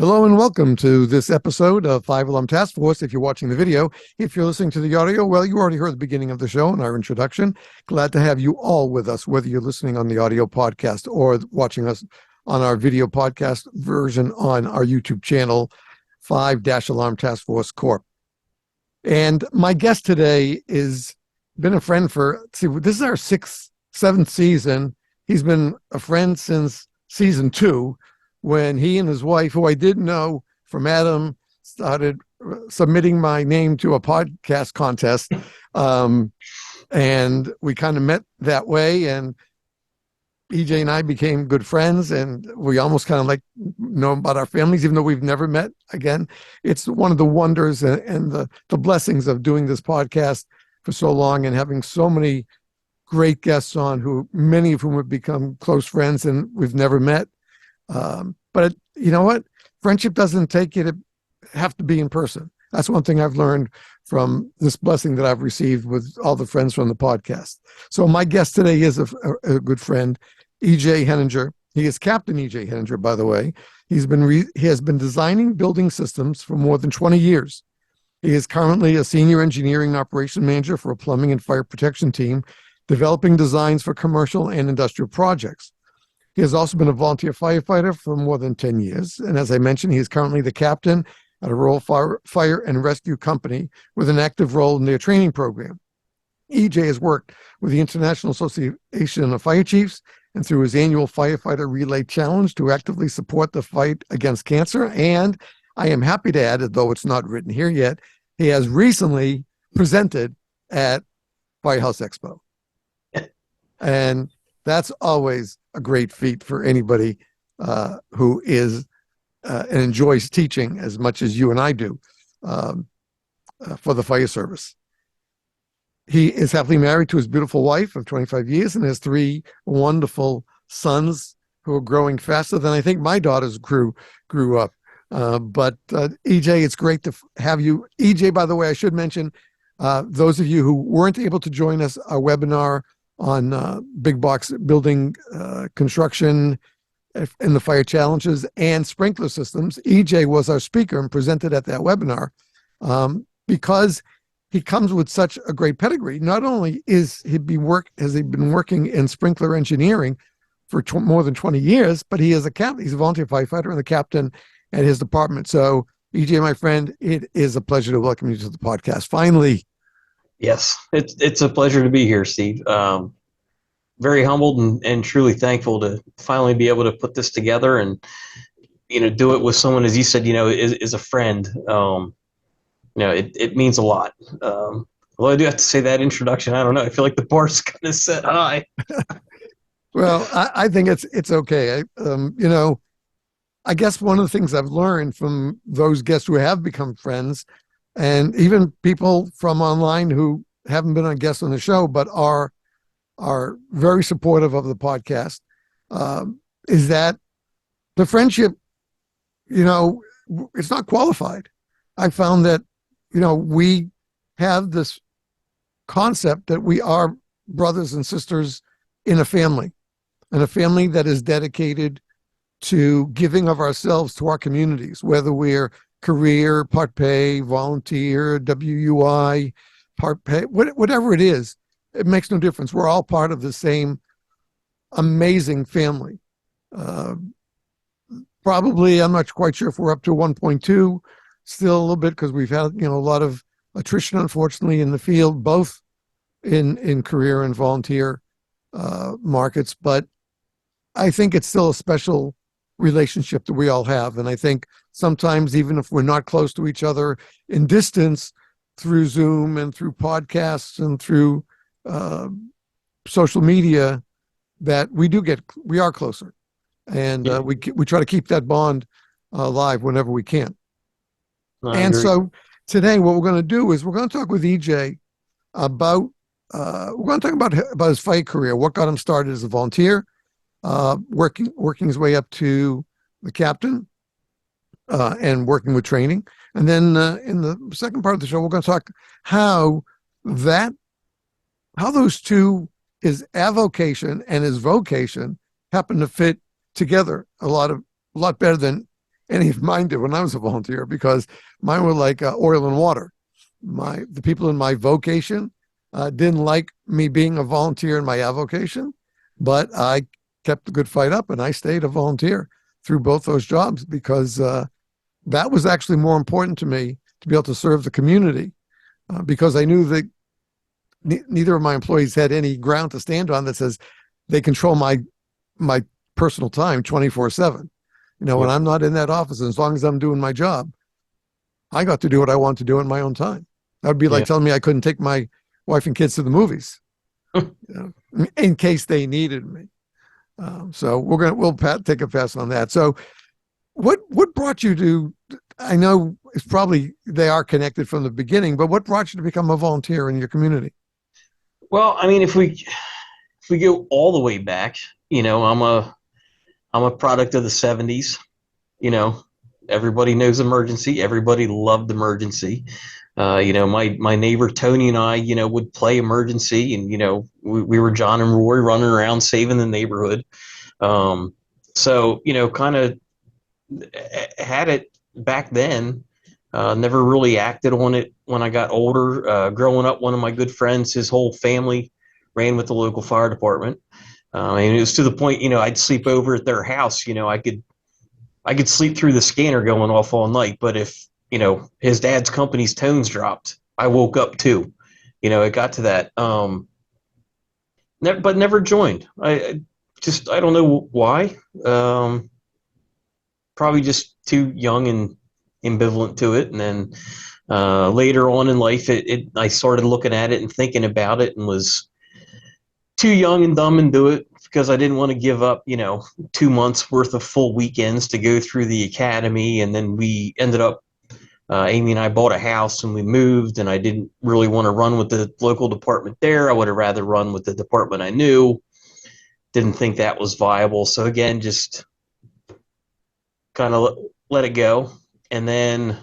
Hello and welcome to this episode of Five Alarm Task Force. If you're watching the video, if you're listening to the audio, well, you already heard the beginning of the show and our introduction. Glad to have you all with us, whether you're listening on the audio podcast or watching us on our video podcast version on our YouTube channel, 5-Alarm Task Force Corp. And my guest today is been a friend this is our seventh season. He's been a friend since season 2, when he and his wife, who I didn't know from Adam, started submitting my name to a podcast contest. And we kind of met that way, and EJ and I became good friends, and we almost kind of know about our families, even though we've never met. Again, it's one of the wonders and the blessings of doing this podcast for so long and having so many great guests on, who many of whom have become close friends and we've never met. But you know what? Friendship doesn't take you to have to be in person. That's one thing I've learned from this blessing that I've received with all the friends from the podcast. So my guest today is a good friend, EJ Henninger. He is Captain EJ Henninger, by the way. He has been designing building systems for more than 20 years. He is currently a senior engineering and operation manager for a plumbing and fire protection team, developing designs for commercial and industrial projects. He has also been a volunteer firefighter for more than 10 years. And as I mentioned, he is currently the captain at a rural fire and rescue company with an active role in their training program. EJ has worked with the International Association of Fire Chiefs and through his annual Firefighter Relay Challenge to actively support the fight against cancer. And I am happy to add, though it's not written here yet, he has recently presented at Firehouse Expo. And that's always a great feat for anybody who is and enjoys teaching as much as you and I do for the fire service. He is happily married to his beautiful wife of 25 years and has 3 wonderful sons who are growing faster than I think my daughters grew up. But EJ, it's great to have you. EJ, by the way, I should mention, those of you who weren't able to join us, our webinar on big box building construction and the fire challenges and sprinkler systems. EJ was our speaker and presented at that webinar because he comes with such a great pedigree. Not only has he been working in sprinkler engineering for more than 20 years, but he is a captain. He's a volunteer firefighter and the captain at his department. So EJ, my friend, it is a pleasure to welcome you to the podcast. Finally. Yes, it's a pleasure to be here, Steve. Very humbled and truly thankful to finally be able to put this together and, do it with someone, as you said, is a friend. It means a lot. Although I do have to say that introduction, I don't know. I feel like the bar's kind of set high. Well, I think it's okay. I guess one of the things I've learned from those guests who have become friends, and even people from online who haven't been on guests on the show, but are very supportive of the podcast, is that the friendship, it's not qualified. I found that, we have this concept that we are brothers and sisters in a family, and a family that is dedicated to giving of ourselves to our communities, whether we're career, part pay, volunteer, WUI, part pay, whatever it is, it makes no difference. We're all part of the same amazing family. Probably, I'm not quite sure if we're up to 1.2, still a little bit, because we've had, a lot of attrition, unfortunately, in the field, both in career and volunteer markets. But I think it's still a special relationship that we all have. And I think sometimes, even if we're not close to each other in distance, through Zoom and through podcasts and through social media, that we are closer, and we try to keep that bond alive whenever we can. And so today, what we're going to do is we're going to talk with EJ about his fight career, what got him started as a volunteer, working his way up to the captain, and working with training. And then in the second part of the show, we're going to talk how those two, his avocation and his vocation, happen to fit together a lot better than any of mine did when I was a volunteer, because mine were like oil and water. The people in my vocation didn't like me being a volunteer in my avocation, but I kept the good fight up and I stayed a volunteer through both those jobs, because that was actually more important to me, to be able to serve the community, because I knew that neither of my employees had any ground to stand on that says they control my personal time 24/7. When Yep. I'm not in that office, as long as I'm doing my job, I got to do what I want to do in my own time. That would be like Yeah. telling me I couldn't take my wife and kids to the movies, in case they needed me. So we'll take a pass on that. So what brought you to? I know it's probably they are connected from the beginning, but what brought you to become a volunteer in your community? Well, I mean, if we go all the way back, I'm a product of the '70s. You know, everybody knows emergency. Everybody loved emergency. My neighbor Tony and I, would play emergency, and we were John and Roy running around saving the neighborhood. Um, so kind of had it back then. Never really acted on it when I got older. Growing up, one of my good friends, his whole family ran with the local fire department. And it was to the point, I'd sleep over at their house. I could sleep through the scanner going off all night, but if his dad's company's tones dropped, I woke up too. It got to that. But never joined. I don't know why. Probably just too young and ambivalent to it. And then later on in life, I started looking at it and thinking about it, and was too young and dumb and do it, because I didn't want to give up, 2 months worth of full weekends to go through the academy. And then we ended up, Amy and I bought a house and we moved, and I didn't really want to run with the local department there. I would have rather run with the department I knew. Didn't think that was viable. So again, just kind of let it go. And then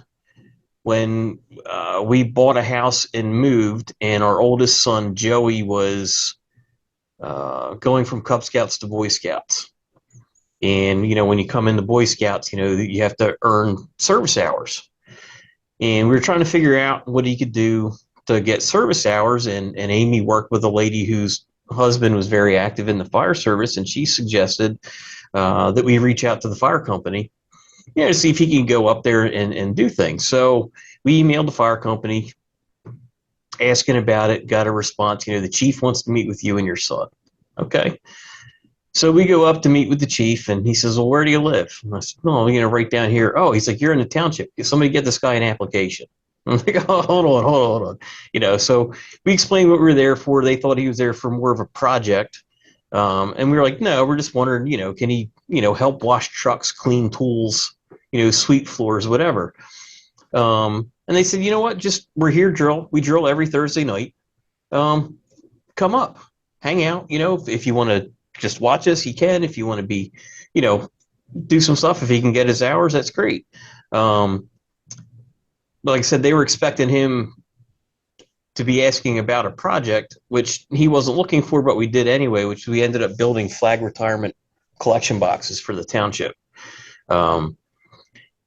when we bought a house and moved, and our oldest son, Joey, was going from Cub Scouts to Boy Scouts. And, when you come into Boy Scouts, you have to earn service hours. And we were trying to figure out what he could do to get service hours. And Amy worked with a lady whose husband was very active in the fire service. And she suggested that we reach out to the fire company, to see if he can go up there and do things. So we emailed the fire company asking about it, got a response, the chief wants to meet with you and your son. Okay. So we go up to meet with the chief, and he says, well, where do you live? And I said, no, right down here. Oh, he's like, you're in the township. Somebody get this guy an application. I'm like, oh, hold on. So we explained what we were there for. They thought he was there for more of a project. And we were like, no, we're just wondering, can he, help wash trucks, clean tools, sweep floors, whatever. And they said, you know what, we're here we drill every Thursday night. Come up, hang out, if you want to just watch us, you can. If you want to be, do some stuff, if he can get his hours, that's great. But like I said, they were expecting him to be asking about a project, which he wasn't looking for, but we did anyway, which we ended up building flag retirement collection boxes for the township.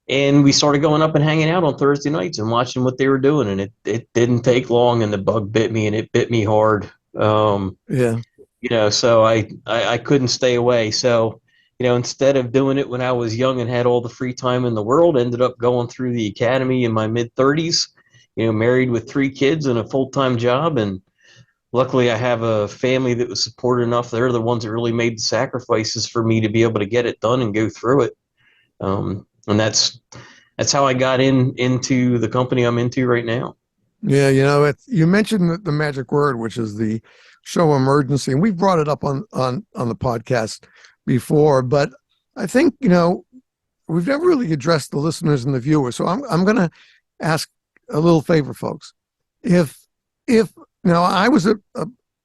And we started going up and hanging out on Thursday nights and watching what they were doing. And it didn't take long, and the bug bit me, and it bit me hard. Yeah. So I couldn't stay away. So, instead of doing it when I was young and had all the free time in the world, ended up going through the academy in my mid 30s, married with 3 kids and a full-time job. And luckily I have a family that was supportive enough. They're the ones that really made the sacrifices for me to be able to get it done and go through it. And that's how I got into the company I'm into right now. Yeah, you mentioned the magic word, which is the show emergency, and we've brought it up on the podcast before, but I think we've never really addressed the listeners and the viewers. So I'm going to ask a little favor, folks. If I was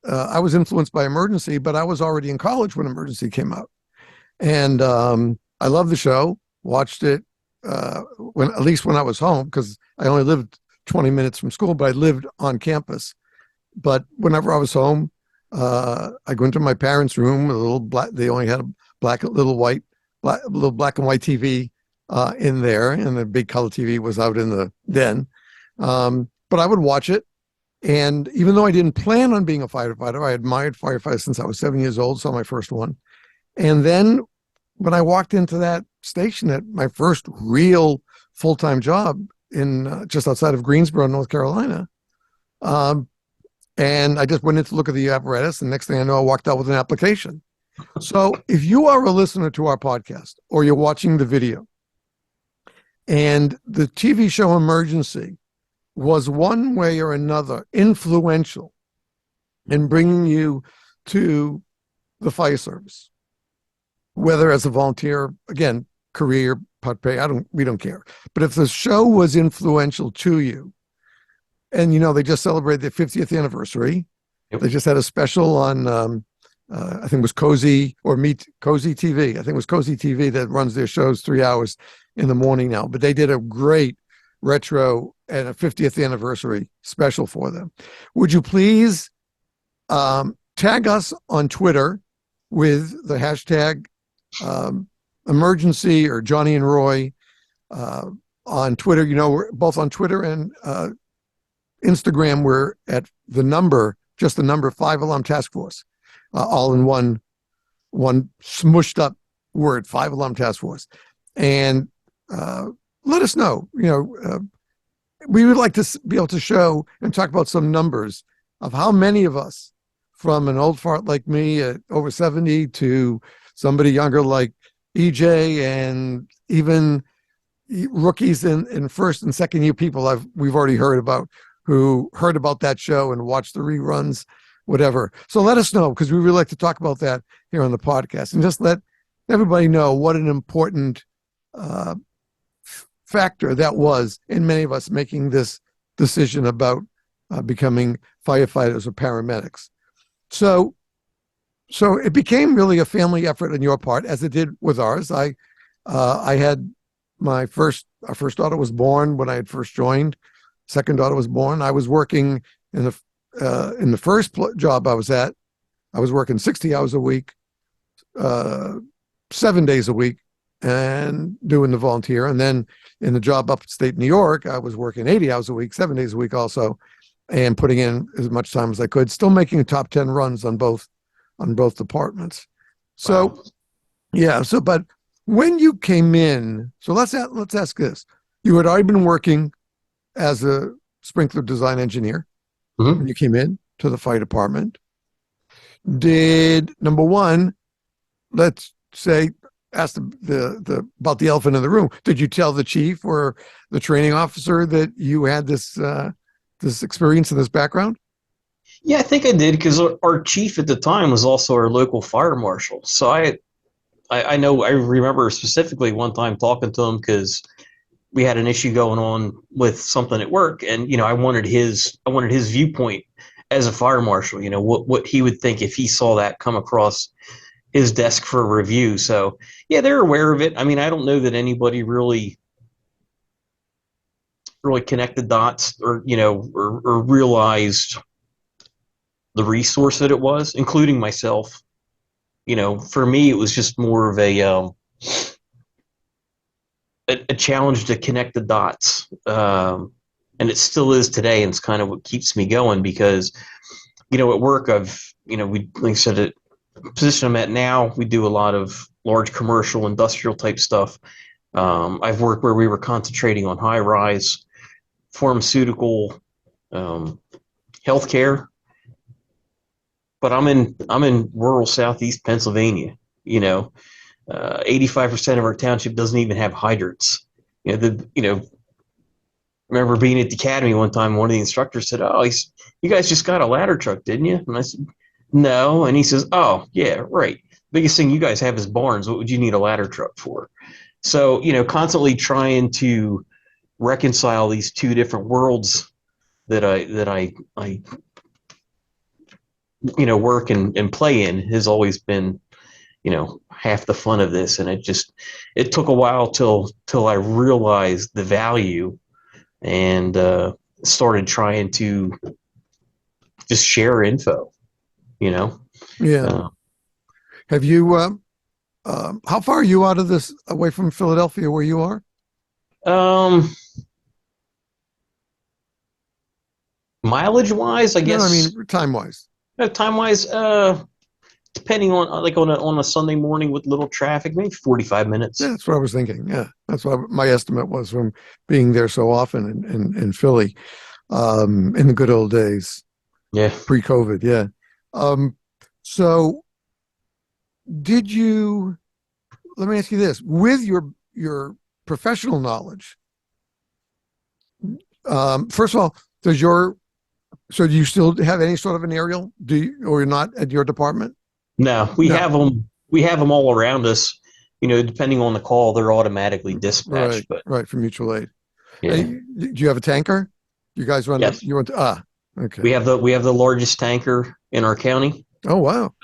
I was influenced by emergency, but I was already in college when emergency came out, and I loved the show, watched it at least when I was home, because I only lived 20 minutes from school, but I lived on campus. But whenever I was home, I go into my parents' room, a little black. They only had a little black and white TV, in there, and the big color TV was out in the den. But I would watch it. And even though I didn't plan on being a firefighter, I admired firefighters since I was 7 years old, saw my first one. And then when I walked into that station at my first real full-time job in just outside of Greensboro, North Carolina, and I just went in to look at the apparatus, and next thing I know, I walked out with an application. So if you are a listener to our podcast or you're watching the video and the TV show Emergency was one way or another influential in bringing you to the fire service, whether as a volunteer, again, career, part pay, we don't care. But if the show was influential to you, and they just celebrated their 50th anniversary. Yep. They just had a special on, I think it was Cozy or Meet Cozy TV. I think it was Cozy TV that runs their shows 3 hours in the morning now. But they did a great retro and a 50th anniversary special for them. Would you please tag us on Twitter with the hashtag emergency or Johnny and Roy on Twitter? We're both on Twitter and Instagram. We're at just the number 5 Alarm Task Force, all in one smushed up word, 5 Alarm Task Force. And let us know. We would like to be able to show and talk about some numbers of how many of us, from an old fart like me at over 70 to somebody younger like EJ, and even rookies in first and second year people we've already heard about, who heard about that show and watched the reruns, whatever. So let us know, because we really like to talk about that here on the podcast, and just let everybody know what an important factor that was in many of us making this decision about becoming firefighters or paramedics. So it became really a family effort on your part, as it did with ours. I had our first daughter was born when I had first joined. Second daughter was born. I was working in the first job I was at. I was working 60 hours a week, 7 days a week, and doing the volunteer. And then in the job upstate New York, I was working 80 hours a week, 7 days a week also, and putting in as much time as I could, still making top 10 runs on both departments. So, wow. Yeah. So, but when you came in, so let's ask this: you had already been working as a sprinkler design engineer when you came in to the fire department. Did, number one, let's say, ask the about the elephant in the room. Did you tell the chief or the training officer that you had this experience and this background? Yeah, I think I did, because our chief at the time was also our local fire marshal. So I know, I remember specifically one time talking to him because we had an issue going on with something at work, and I wanted his viewpoint as a fire marshal. What he would think if he saw that come across his desk for review. So yeah, they're aware of it. I mean, I don't know that anybody really connected dots or or realized the resource that it was, including myself. For me, it was just more of a challenge to connect the dots. And it still is today, and it's kind of what keeps me going, because, at work, like I said, at the position I'm at now, we do a lot of large commercial, industrial type stuff. I've worked where we were concentrating on high rise, pharmaceutical, healthcare, but I'm in rural southeast Pennsylvania. 85% of our township doesn't even have hydrants. Remember being at the academy one time, one of the instructors said, "Oh, you guys just got a ladder truck, didn't you?" And I said, "No." And he says, "Oh, yeah, right. Biggest thing you guys have is barns. What would you need a ladder truck for?" So, constantly trying to reconcile these two different worlds that I work and play in has always been, half the fun of this. And it took a while till I realized the value, and started trying to just share info. Yeah. Have you How far are you out of this, away from Philadelphia, where you are? Um, Mileage wise, I No, I guess mean time wise. time wise, depending on like on a Sunday morning with little traffic, maybe 45 Yeah, minutes. that's what I was thinking. Yeah, that's what my estimate was from being there so often in Philly, in the good old days, Yeah. pre-COVID. Yeah. Um, so did you, let me ask you this, with your professional knowledge, first of all, does your, so do you still have any sort of an aerial? Do you, or you're not at your department? No, we No. have them. We have them all around us. Depending on the call, they're automatically Right, dispatched. But right, for mutual aid. yeah, Hey, do you have a tanker? You guys run the, yes, you went to, okay. we have the largest tanker in our county. Oh, wow.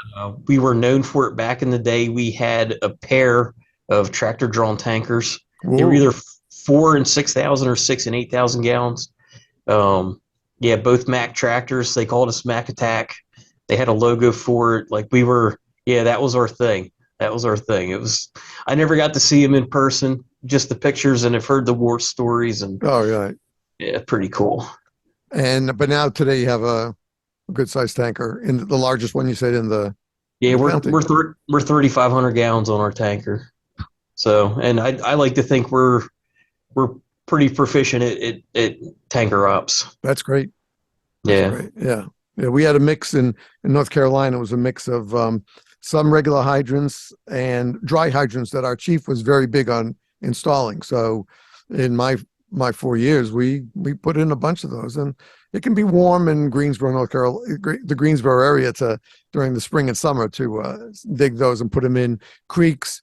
We were known for it back in the day. We had a pair of tractor drawn tankers. They were Whoa. either 4 and 6,000 or 6 and 8,000 gallons. Um, yeah, both Mack tractors. They called us Mack Attack. They had a logo for it. Like we were, yeah, that was our thing. That was our thing. It was. I never got to see him in person, just the pictures, and I've heard the war stories, and Oh, yeah. yeah, pretty cool. And, but now today you have a good sized tanker, in the largest one you said in Yeah, the we're county. we're we're 3,500 gallons on our tanker. So, and I like to think we're pretty proficient at tanker ops. That's great. That's Yeah. great. Yeah. Yeah. We had a mix in North Carolina. It was a mix of some regular hydrants and dry hydrants that our chief was very big on installing. So in my 4 years, we put in a bunch of those, and it can be warm in Greensboro, North Carolina, the Greensboro area, to during the spring and summer, to dig those and put them in creeks,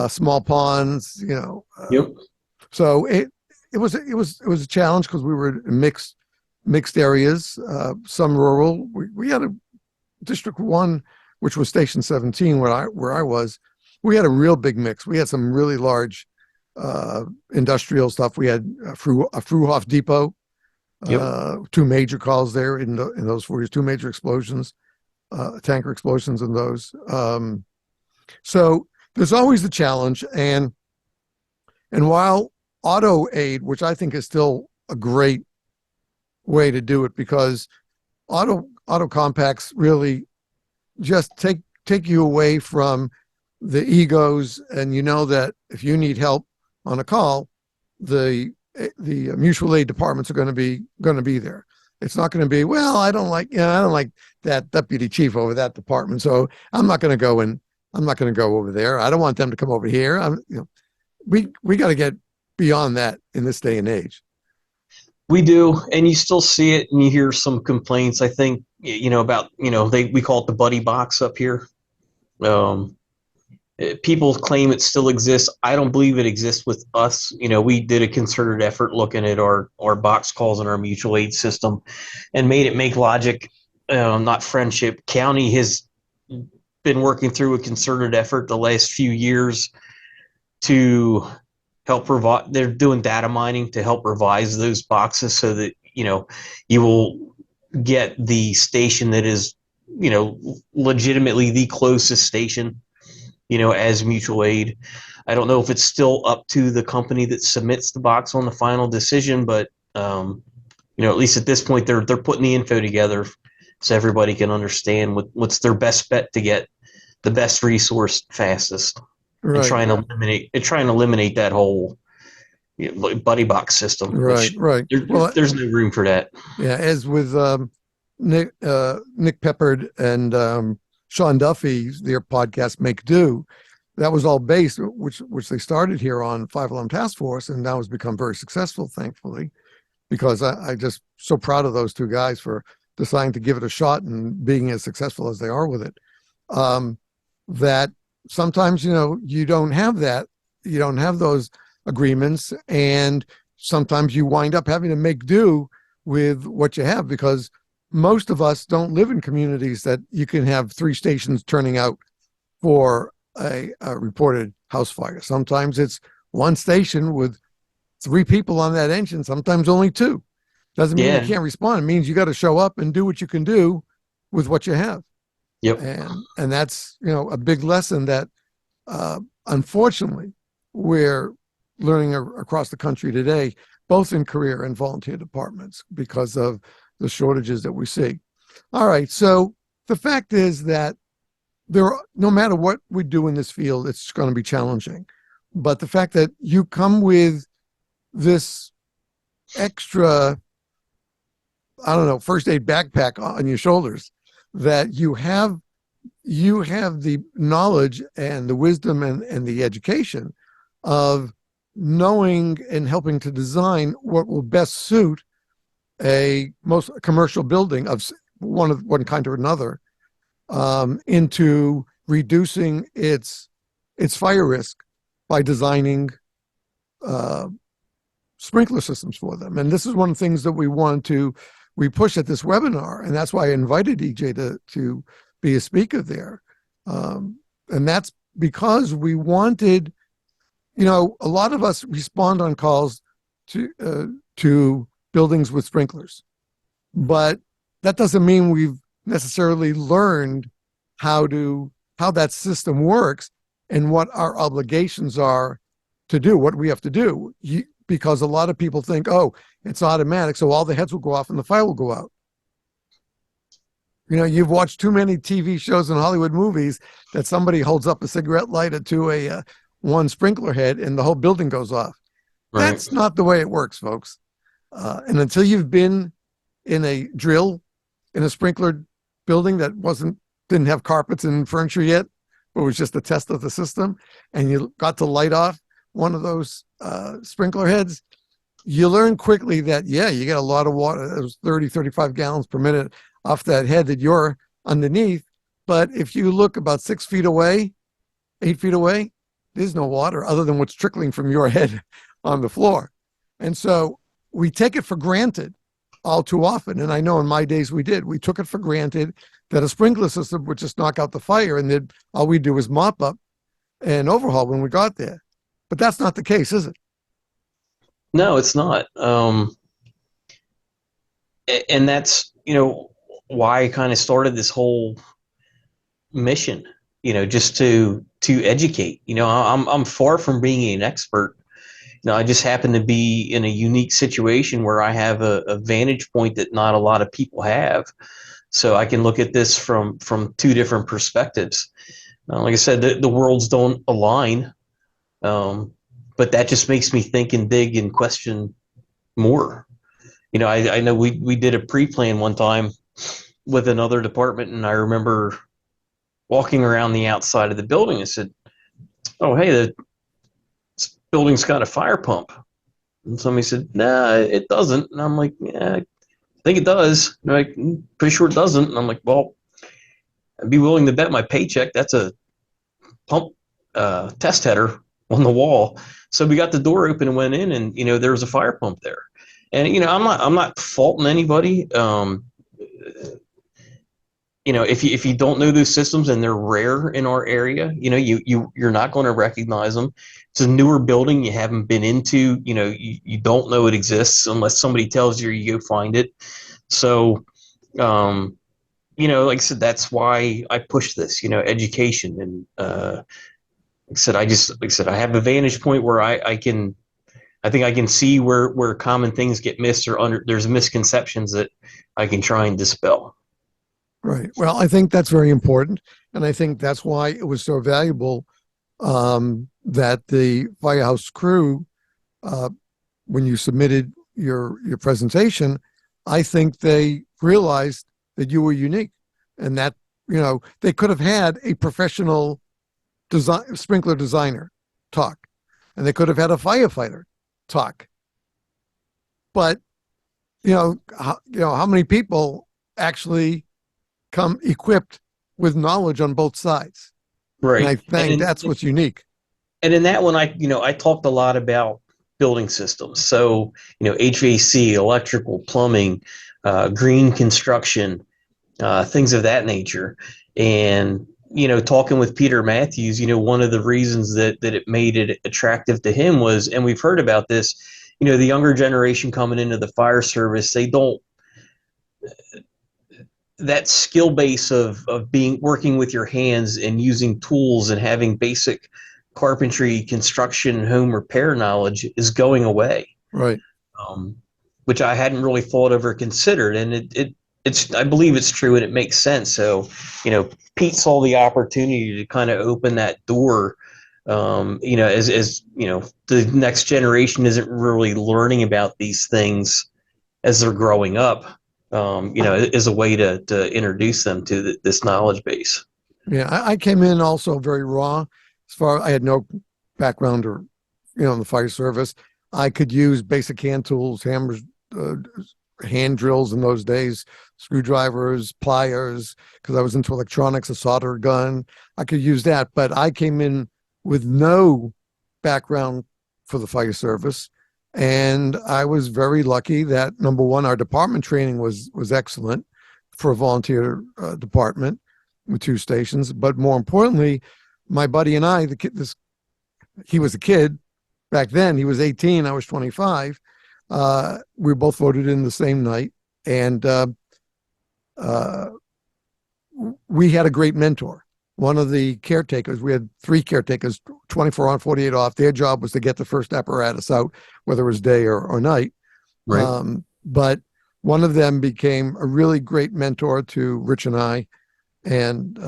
small ponds, Yep. so it was a challenge because we were in mixed areas, some rural. We had a District One, which was Station 17, where I was. We had a real big mix. We had some really large industrial stuff. We had a Fruhoff Depot, Yep. two major calls there in those 4 years, two major explosions, tanker explosions in those. So there's always the challenge, and while auto aid, which I think is still a great way to do it, because auto compacts really just take you away from the egos, and you know that if you need help on a call, the mutual aid departments are going to be there. It's not going to be, well, I don't like that deputy chief over that department, so I'm not going to go in. I'm not going to go over there. I don't want them to come over here. We got to get beyond that in this day and age. We do, and you still see it, and you hear some complaints. I think about we call it the buddy box up here. Um, People claim it still exists. I don't believe it exists with us. We did a concerted effort looking at our box calls and our mutual aid system, and made it make logic, not friendship. County has been working through a concerted effort the last few years to help provide. They're doing data mining to help revise those boxes so that you will get the station that is legitimately the closest station as mutual aid. I don't know if it's still up to the company that submits the box on the final decision, but at least at this point they're putting the info together so everybody can understand what's their best bet to get the best resource fastest, and Right, trying to eliminate that whole buddy box system, right, which right. Well, there's no room for that. yeah, as with Nick Peppard and Sean Duffy, their podcast Make Do, that was all based, which they started here on Five Alarm Task Force, and now has become very successful, thankfully, because I just so proud of those two guys for deciding to give it a shot and being as successful as they are with it. That sometimes you don't have that, you don't have those agreements, and sometimes you wind up having to make do with what you have, because most of us don't live in communities that you can have three stations turning out for a reported house fire. Sometimes it's one station with three people on that engine, sometimes only two. Doesn't mean you Yeah. can't respond. It means you got to show up and do what you can do with what you have. Yep. And that's a big lesson that Unfortunately, we're learning across the country today, both in career and volunteer departments, because of the shortages that we see. All right, so the fact is that no matter what we do in this field, it's going to be challenging. But the fact that you come with this extra, I don't know, first aid backpack on your shoulders, that you have the knowledge and the wisdom and the education of knowing and helping to design what will best suit a most commercial building of one kind or another, into reducing its fire risk by designing uh, sprinkler systems for them. And this is one of the things that we push at this webinar, and that's why I invited EJ to be a speaker there. And that's because we wanted, a lot of us respond on calls to buildings with sprinklers, but that doesn't mean we've necessarily learned how that system works and what our obligations are to do, what we have to do. Because a lot of people think, oh, it's automatic, so all the heads will go off and the fire will go out. You've watched too many TV shows and Hollywood movies that somebody holds up a cigarette lighter to a one sprinkler head and the whole building goes off. Right. That's not the way it works, folks. And until you've been in a drill in a sprinkler building that didn't have carpets and furniture yet, but was just a test of the system, and you got to light off one of those sprinkler heads, you learn quickly that, you get a lot of water. It was 30, 35 gallons per minute off that head that you're underneath. But if you look about 6 feet away, 8 feet away, there's no water other than what's trickling from your head on the floor. And so we take it for granted all too often. And I know in my days we did. We took it for granted that a sprinkler system would just knock out the fire, and then all we do is mop up and overhaul when we got there. But that's not the case, is it? No, it's not. And that's, why I kind of started this whole mission, just to educate. I'm far from being an expert. I just happen to be in a unique situation where I have a vantage point that not a lot of people have. So I can look at this from two different perspectives. Like I said, the worlds don't align, but that just makes me think and dig and question more. I know we did a pre-plan one time with another department, and I remember walking around the outside of the building and said, "Oh, hey, the building's got a fire pump." And somebody said, "Nah, it doesn't." And I'm like, "Yeah, I think it does." And they're like, "Pretty sure it doesn't." And I'm like, "Well, I'd be willing to bet my paycheck that's a pump test header on the wall." So we got the door open and went in, and there was a fire pump there. And I'm not faulting anybody. If you don't know those systems and they're rare in our area, you're not going to recognize them. It's a newer building you haven't been into. You don't know it exists unless somebody tells you. You go find it. So, like I said, that's why I push this. Education, and like I said, I have a vantage point where I think I can see where common things get missed, or there's misconceptions that I can try and dispel. Right. Well, I think that's very important. And I think that's why it was so valuable, that the Firehouse crew, when you submitted your presentation, I think they realized that you were unique, and that, they could have had a professional sprinkler designer talk, and they could have had a firefighter talk. But, how many people actually come equipped with knowledge on both sides? Right. And I think that's what's unique. And in that one, I talked a lot about building systems. So, HVAC, electrical, plumbing, green construction, things of that nature. And, talking with Peter Matthews, one of the reasons that it made it attractive to him was, and we've heard about this, the younger generation coming into the fire service, that skill base of being working with your hands and using tools and having basic carpentry, construction, home repair knowledge is going away, Right. um, which I hadn't really thought of or considered. And it's I believe it's true and it makes sense. So, Pete saw the opportunity to kind of open that door. As the next generation isn't really learning about these things as they're growing up, is a way to introduce them to this knowledge base. Yeah, I came in also very raw. As far I had no background or in the fire service. I could use basic hand tools, hammers, uh, hand drills in those days, screwdrivers, pliers, because I was into electronics, a solder gun. I could use that, but I came in with no background for the fire service. And I was very lucky that number one, our department training was excellent for a volunteer department with 2 stations. But more importantly, my buddy and I, he was a kid back then. He was 18. I was 25. We were both voted in the same night, and we had a great mentor. One of the caretakers, we had 3 caretakers, 24 on, 48 off. Their job was to get the first apparatus out, whether it was day or night. Right. But one of them became a really great mentor to Rich and I. And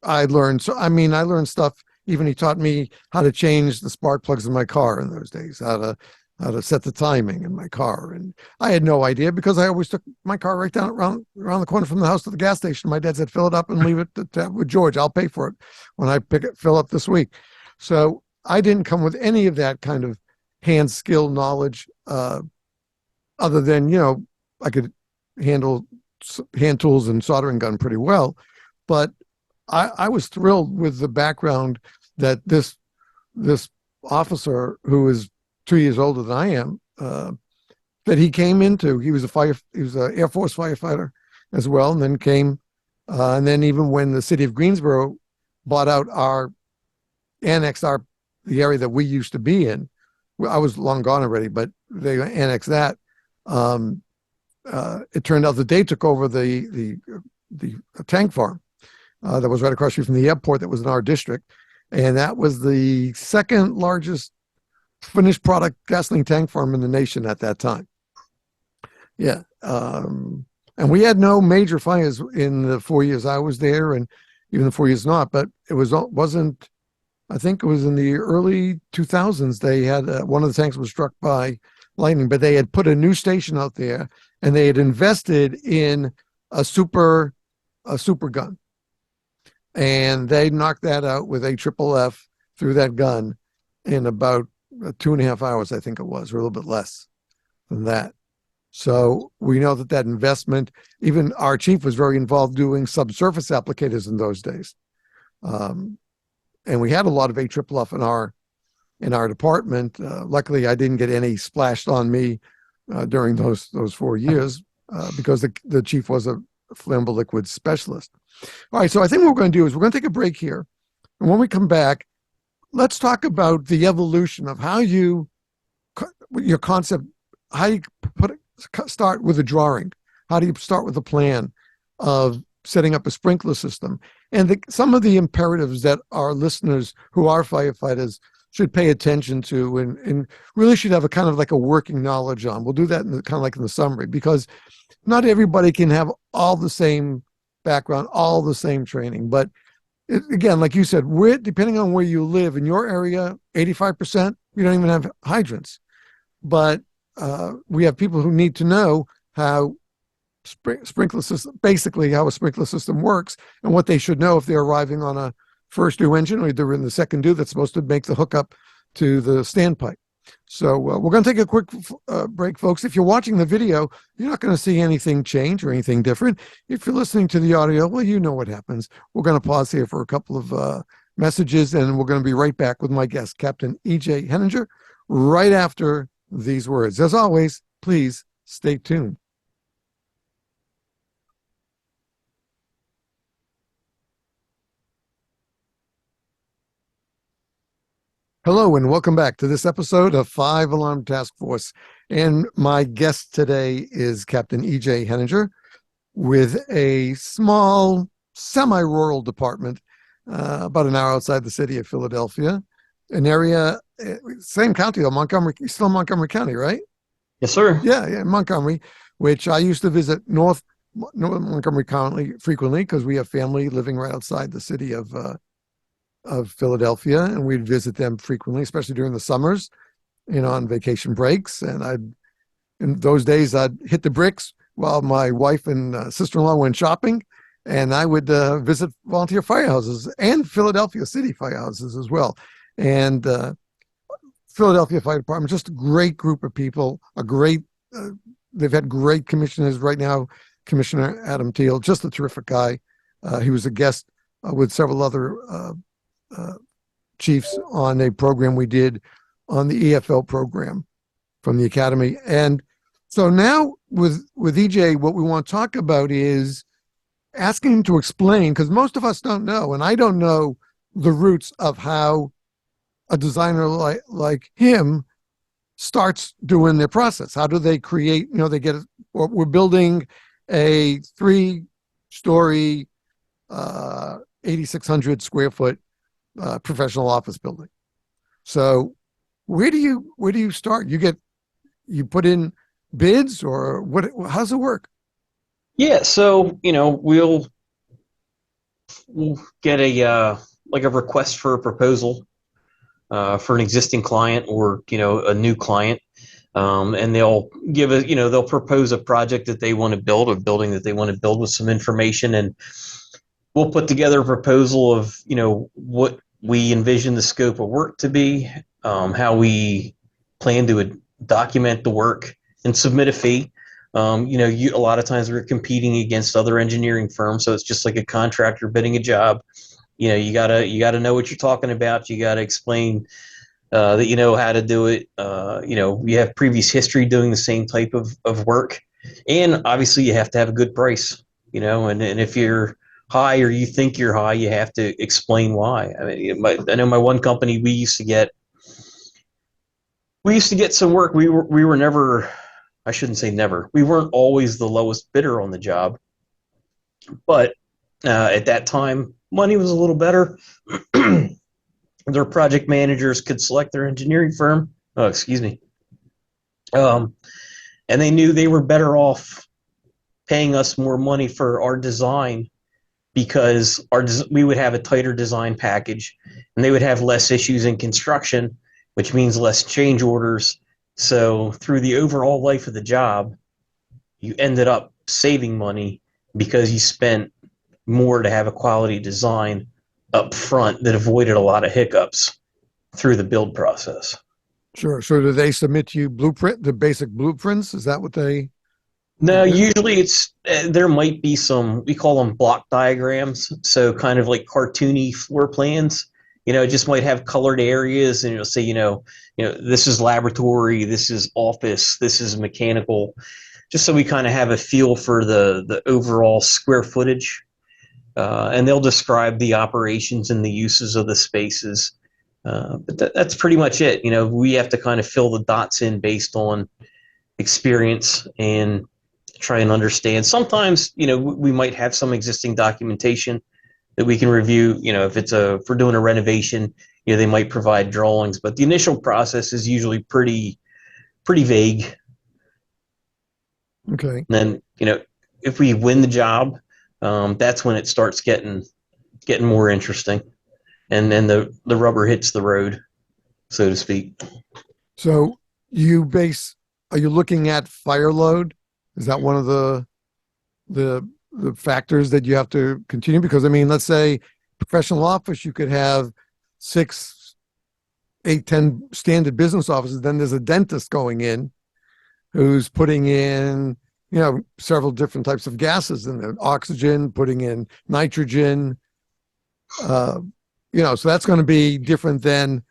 I learned stuff. Even he taught me how to change the spark plugs in my car in those days, how to set the timing in my car. And I had no idea because I always took my car right down around the corner from the house to the gas station. My dad said, fill it up and leave it with George. I'll pay for it when I fill up this week. So I didn't come with any of that kind of hand skill knowledge, other than, I could handle hand tools and soldering gun pretty well. But I was thrilled with the background that this officer, who is 2 years older than I am, that he came into. He was an Air Force firefighter as well, and then and then even when the city of Greensboro bought out annexed the area that we used to be in, I was long gone already, but they annexed that. It turned out that they took over the tank farm that was right across the street from the airport that was in our district. And that was the second largest finished product gasoline tank farm in the nation at that time. Yeah. And we had no major fires in the 4 years I was there, and even the 4 years not, but wasn't, I think it was in the early 2000s, they had one of the tanks was struck by lightning, but they had put a new station out there and they had invested in a super gun. And they knocked that out with a triple F through that gun in about 2.5 hours, I think it was, or a little bit less than that. So we know that investment, even our chief was very involved doing subsurface applicators in those days. And we had a lot of AFFF in our department. Luckily, I didn't get any splashed on me during those 4 years because the chief was a flammable liquid specialist. All right, so I think what we're going to do is we're going to take a break here. And when we come back, let's talk about the evolution of how your concept, how you start with a drawing. How do you start with a plan of setting up a sprinkler system? And some of the imperatives that our listeners who are firefighters should pay attention to and really should have a kind of like a working knowledge on. We'll do that kind of like in the summary, because not everybody can have all the same background, all the same training. But again, like you said, depending on where you live in your area, 85%, you don't even have hydrants. But we have people who need to know how sprinkler system, basically how a sprinkler system works, and what they should know if they're arriving on a first due engine or they're in the second due that's supposed to make the hookup to the standpipe. So we're going to take a quick break, folks. If you're watching the video, you're not going to see anything change or anything different. If you're listening to the audio, well, you know what happens. We're going to pause here for a couple of messages, and we're going to be right back with my guest, Captain E.J. Henninger, right after these words. As always, please stay tuned. Hello, and welcome back to this episode of 5 Alarm Task Force. And my guest today is Captain E.J. Henninger. with a small semi-rural department about an hour outside the city of Philadelphia, an area, same county though, Montgomery, still Montgomery County, right? Yes, sir. Yeah, Montgomery, which I used to visit North Montgomery County frequently because we have family living right outside the city of Philadelphia, and we'd visit them frequently, especially during the summers, on vacation breaks. And in those days, I'd hit the bricks while my wife and sister-in-law went shopping, and I would visit volunteer firehouses and Philadelphia city firehouses as well. And Philadelphia Fire Department, just a great group of people, they've had great commissioners right now. Commissioner Adam Teal, just a terrific guy. He was a guest with several other chiefs on a program we did on the EFL program from the Academy. And so now with EJ, what we want to talk about is asking him to explain, because most of us don't know, and I don't know the roots of how a designer like him starts doing their process. How do they create, we're building a 3-story, 8,600 square foot professional office building. So where do you start? You put in bids, or what? How's it work? Yeah, so we'll get a like a request for a proposal for an existing client or a new client, and they'll give us they'll propose a project that they want to build, a building that they want to build with some information, and we'll put together a proposal of what we envision the scope of work to be, how we plan to document the work and submit a fee. A lot of times we're competing against other engineering firms, so it's just like a contractor bidding a job. You gotta know what you're talking about. You gotta explain that you know how to do it. You have previous history doing the same type of work, and obviously you have to have a good price. And if you're high or you think you're high, you have to explain why. I mean, I know my one company, we used to get some work. We were never, I shouldn't say never. We weren't always the lowest bidder on the job, but at that time, money was a little better. Their project managers could select their engineering firm. Oh, excuse me. And they knew they were better off paying us more money for our design, because we would have a tighter design package, and they would have less issues in construction, which means less change orders. So through the overall life of the job, you ended up saving money because you spent more to have a quality design up front that avoided a lot of hiccups through the build process. Sure. So do they submit to you the basic blueprints? Is that what they No, do? usually it's there might be some, we call them block diagrams, so kind of like cartoony floor plans. It just might have colored areas, and it'll say, this is laboratory, this is office, this is mechanical, just so we kind of have a feel for the overall square footage. And they'll describe the operations and the uses of the spaces. But that's pretty much it. We have to kind of fill the dots in based on experience and try and understand. Sometimes, we might have some existing documentation that we can review. If we're doing a renovation, they might provide drawings, but the initial process is usually pretty vague. Okay. And then, if we win the job, that's when it starts getting more interesting, and then the rubber hits the road, so to speak. So are you looking at fire load? Is that one of the factors that you have to continue? Because I mean, let's say professional office, you could have 6, 8, 10 standard business offices. Then there's a dentist going in who's putting in, several different types of gases in there, oxygen, putting in nitrogen. So that's going to be different than,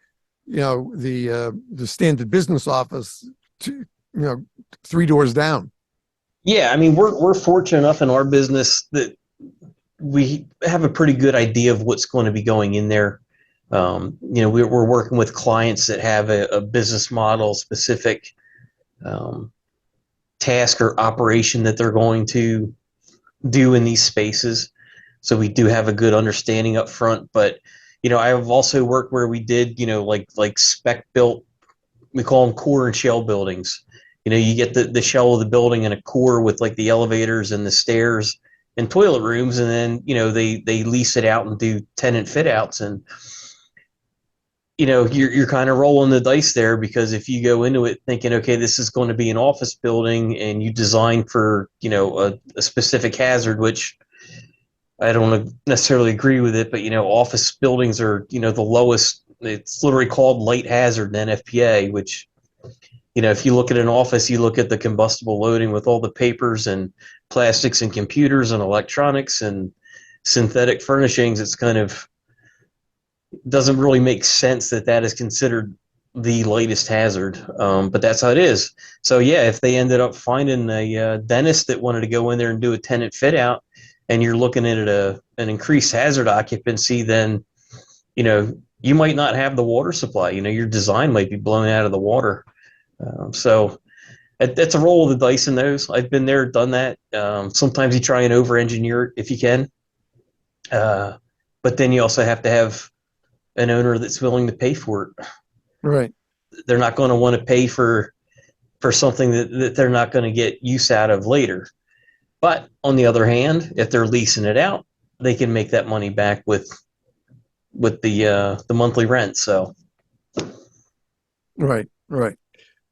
the standard business office, 3 doors down. Yeah, I mean, we're fortunate enough in our business that we have a pretty good idea of what's going to be going in there. We're working with clients that have a business model specific task or operation that they're going to do in these spaces. So we do have a good understanding up front. But, I have also worked where we did, like spec built, we call them core and shell buildings. You get the shell of the building and a core with like the elevators and the stairs and toilet rooms, and then they lease it out and do tenant fit outs. And you're kind of rolling the dice there, because if you go into it thinking, okay, this is going to be an office building, and you design for a specific hazard, which I don't necessarily agree with it, but office buildings are the lowest. It's literally called light hazard in NFPA, which if you look at an office, you look at the combustible loading with all the papers and plastics and computers and electronics and synthetic furnishings. It's kind of doesn't really make sense that that is considered the latest hazard, but that's how it is. So yeah, if they ended up finding a dentist that wanted to go in there and do a tenant fit out, and you're looking at an increased hazard occupancy, then you might not have the water supply. Your design might be blown out of the water. So that's a roll of the dice in those. I've been there, done that. Sometimes you try and over engineer it if you can, but then you also have to have an owner that's willing to pay for it. Right. They're not going to want to pay for something that they're not going to get use out of later. But on the other hand, if they're leasing it out, they can make that money back with the monthly rent. So Right. Right.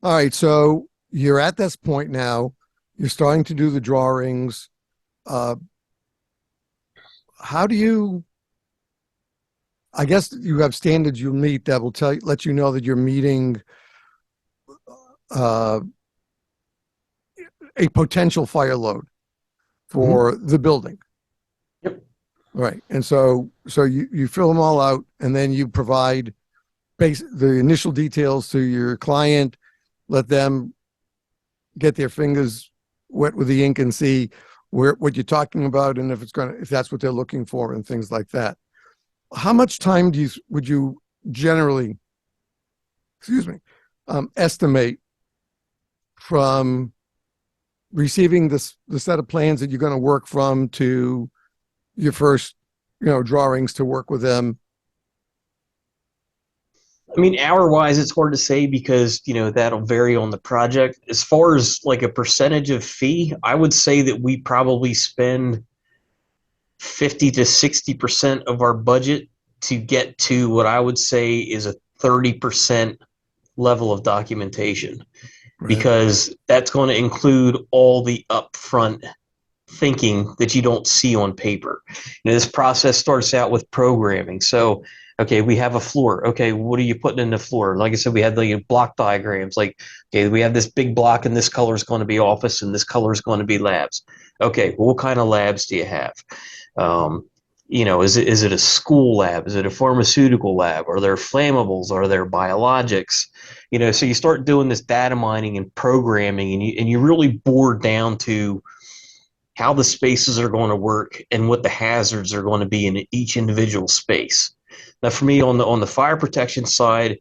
All right. So you're at this point now. You're starting to do the drawings. Uh, how do you? I guess you have standards you meet that will let you know that you're meeting uh, a potential fire load for the building. Yep. Right. And so you fill them all out, and then you provide the initial details to your client, let them get their fingers wet with the ink and see what you're talking about, and if that's what they're looking for, and things like that. How much time would you generally, excuse me, estimate from receiving the set of plans that you're going to work from to your first, drawings to work with them? I mean, hour wise, it's hard to say, because that'll vary on the project. As far as like a percentage of fee, I would say that we probably spend 50 to 60% of our budget to get to what I would say is a 30% level of documentation, Right. because that's going to include all the upfront thinking that you don't see on paper. This process starts out with programming. So, okay, we have a floor. Okay, what are you putting in the floor? Like I said, we had the block diagrams. Like, okay, we have this big block, and this color is going to be office, and this color is going to be labs. Okay, well, what kind of labs do you have? Is it a school lab? Is it a pharmaceutical lab? Are there flammables? Are there biologics? So you start doing this data mining and programming, and you really bore down to how the spaces are going to work and what the hazards are going to be in each individual space. Now, for me, on the fire protection side,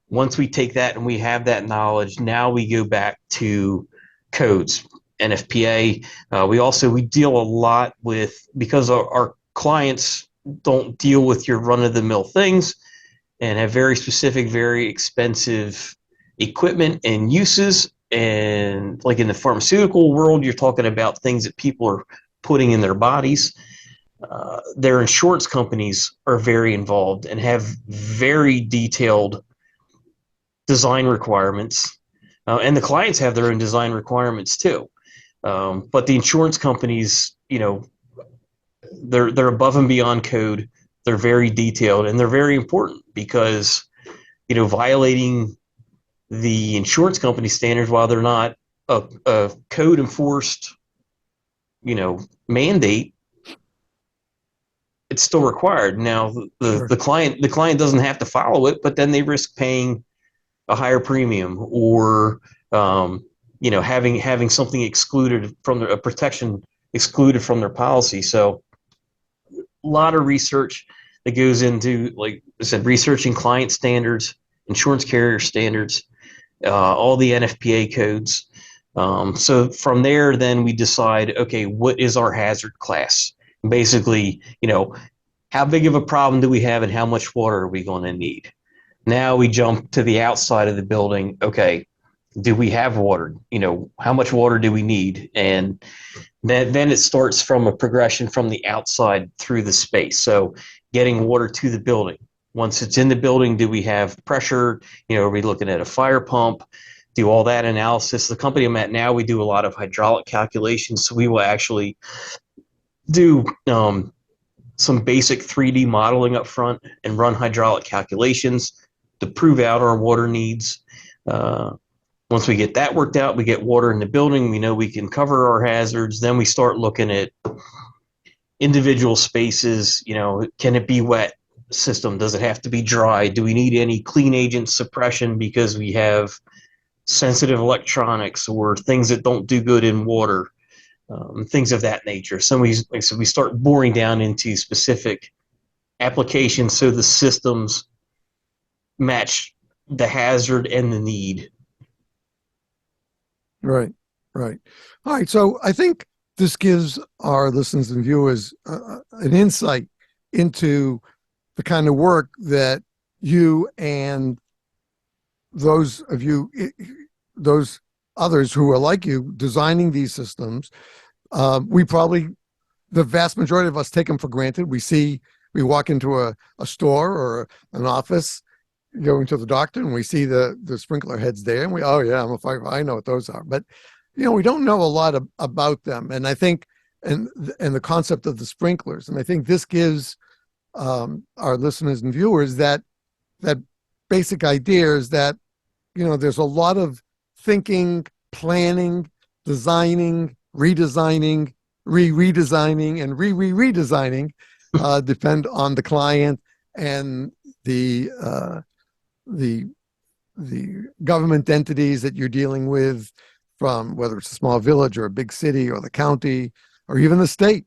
once we take that and we have that knowledge, now we go back to codes, NFPA. We deal a lot with, because our clients don't deal with your run of the mill things and have very specific, very expensive equipment and uses. And like in the pharmaceutical world, you're talking about things that people are putting in their bodies. Their insurance companies are very involved and have very detailed design requirements. And the clients have their own design requirements too. But the insurance companies, they're above and beyond code. They're very detailed, and they're very important, because violating the insurance company standards, while they're not a code enforced mandate, it's still required. Now Sure. the client doesn't have to follow it, but then they risk paying a higher premium, or having something excluded from a protection excluded from their policy. So a lot of research that goes into, like I said, researching client standards, insurance carrier standards, all the NFPA codes. So from there, then we decide, okay, what is our hazard class? Basically, how big of a problem do we have and how much water are we going to need? Now we jump to the outside of the building. Okay, do we have water? How much water do we need? And then it starts from a progression from the outside through the space. So getting water to the building. Once it's in the building, do we have pressure? Are we looking at a fire pump? Do all that analysis. The company I'm at now, we do a lot of hydraulic calculations. So we will actually do some basic 3D modeling up front and run hydraulic calculations to prove out our water needs. Uh, Once we get that worked out, we get water in the building. We know we can cover our hazards. Then we start looking at individual spaces. Can it be wet system? Does it have to be dry? Do we need any clean agent suppression because we have sensitive electronics or things that don't do good in water? Things of that nature. So we start boring down into specific applications so the systems match the hazard and the need. Right, right. All right. So I think this gives our listeners and viewers an insight into the kind of work that you and those of you, those others who are like you, designing these systems. We probably, the vast majority of us take them for granted. We walk into a store or an office, going to the doctor, and we see the sprinkler heads there, and oh yeah, I'm a firefighter, I know what those are. But we don't know a lot about them, and I think, and the concept of the sprinklers, and I think this gives our listeners and viewers that basic idea is that there's a lot of thinking, planning, designing, redesigning, redesigning, and redesigning, depend on the client and the government entities that you're dealing with, from whether it's a small village or a big city or the county or even the state.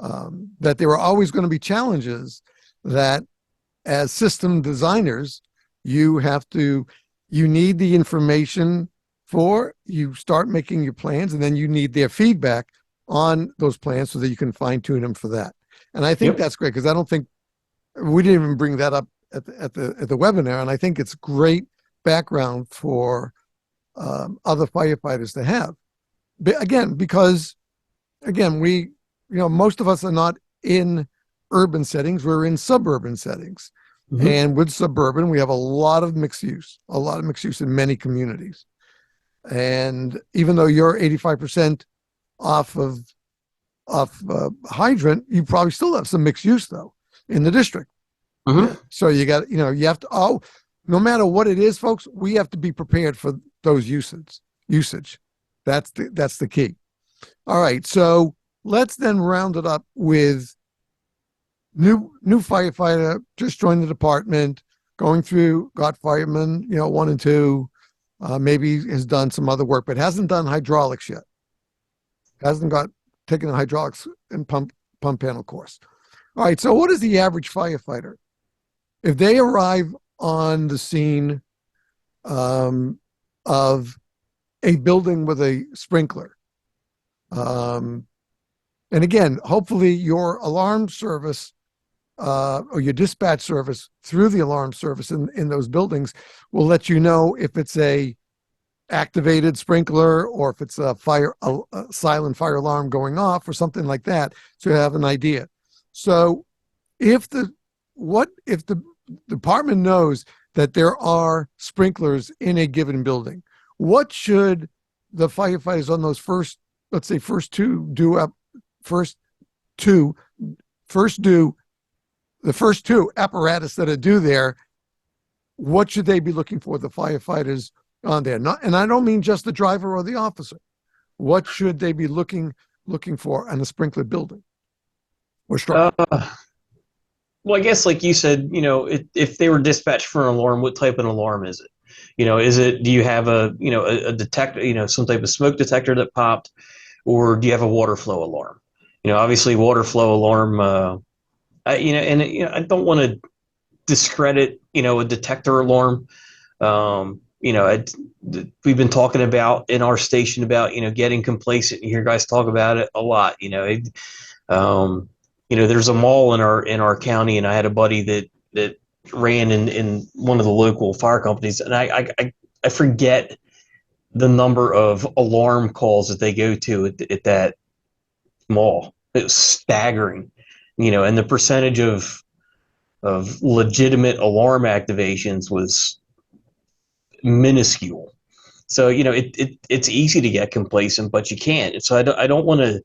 That there are always going to be challenges that, as system designers, you need the information for. You start making your plans, and then you need their feedback on those plans so that you can fine tune them for that. And I think Yep. that's great, because I don't think we didn't even bring that up at the webinar, and I think it's great background for other firefighters to have. Because we, most of us are not in urban settings; we're in suburban settings. Mm-hmm. And with suburban, we have a lot of mixed use in many communities. And even though you're 85% off hydrant, you probably still have some mixed use though in the district. Mm-hmm. Yeah. So you have to, no matter what it is, folks, we have to be prepared for those usage. That's the key. All right. So let's then round it up with new firefighter, just joined the department, got fireman, 1 and 2, maybe has done some other work, but hasn't done hydraulics yet. Hasn't taken a hydraulics and pump panel course. All right. So what is the average firefighter? If they arrive on the scene of a building with a sprinkler, and again, hopefully your alarm service or your dispatch service through the alarm service in those buildings will let you know if it's a activated sprinkler or if it's a silent fire alarm going off or something like that, so you have an idea. So if the department knows that there are sprinklers in a given building, what should the firefighters on those first two apparatus that are due there, what should they be looking for, the firefighters on there? And I don't mean just the driver or the officer. What should they be looking for in a sprinkler building or structure? Well, I guess like you said, if they were dispatched for an alarm, what type of alarm is it? Do you have a detector, some type of smoke detector that popped, or do you have a water flow alarm? Obviously water flow alarm, I don't want to discredit, a detector alarm. we've been talking about in our station about, getting complacent. You hear guys talk about it a lot. Um, there's a mall in our county, and I had a buddy that ran in one of the local fire companies, and I forget the number of alarm calls that they go to at that mall. It was staggering, and the percentage of legitimate alarm activations was minuscule. So it's easy to get complacent, but you can't. So I don't want to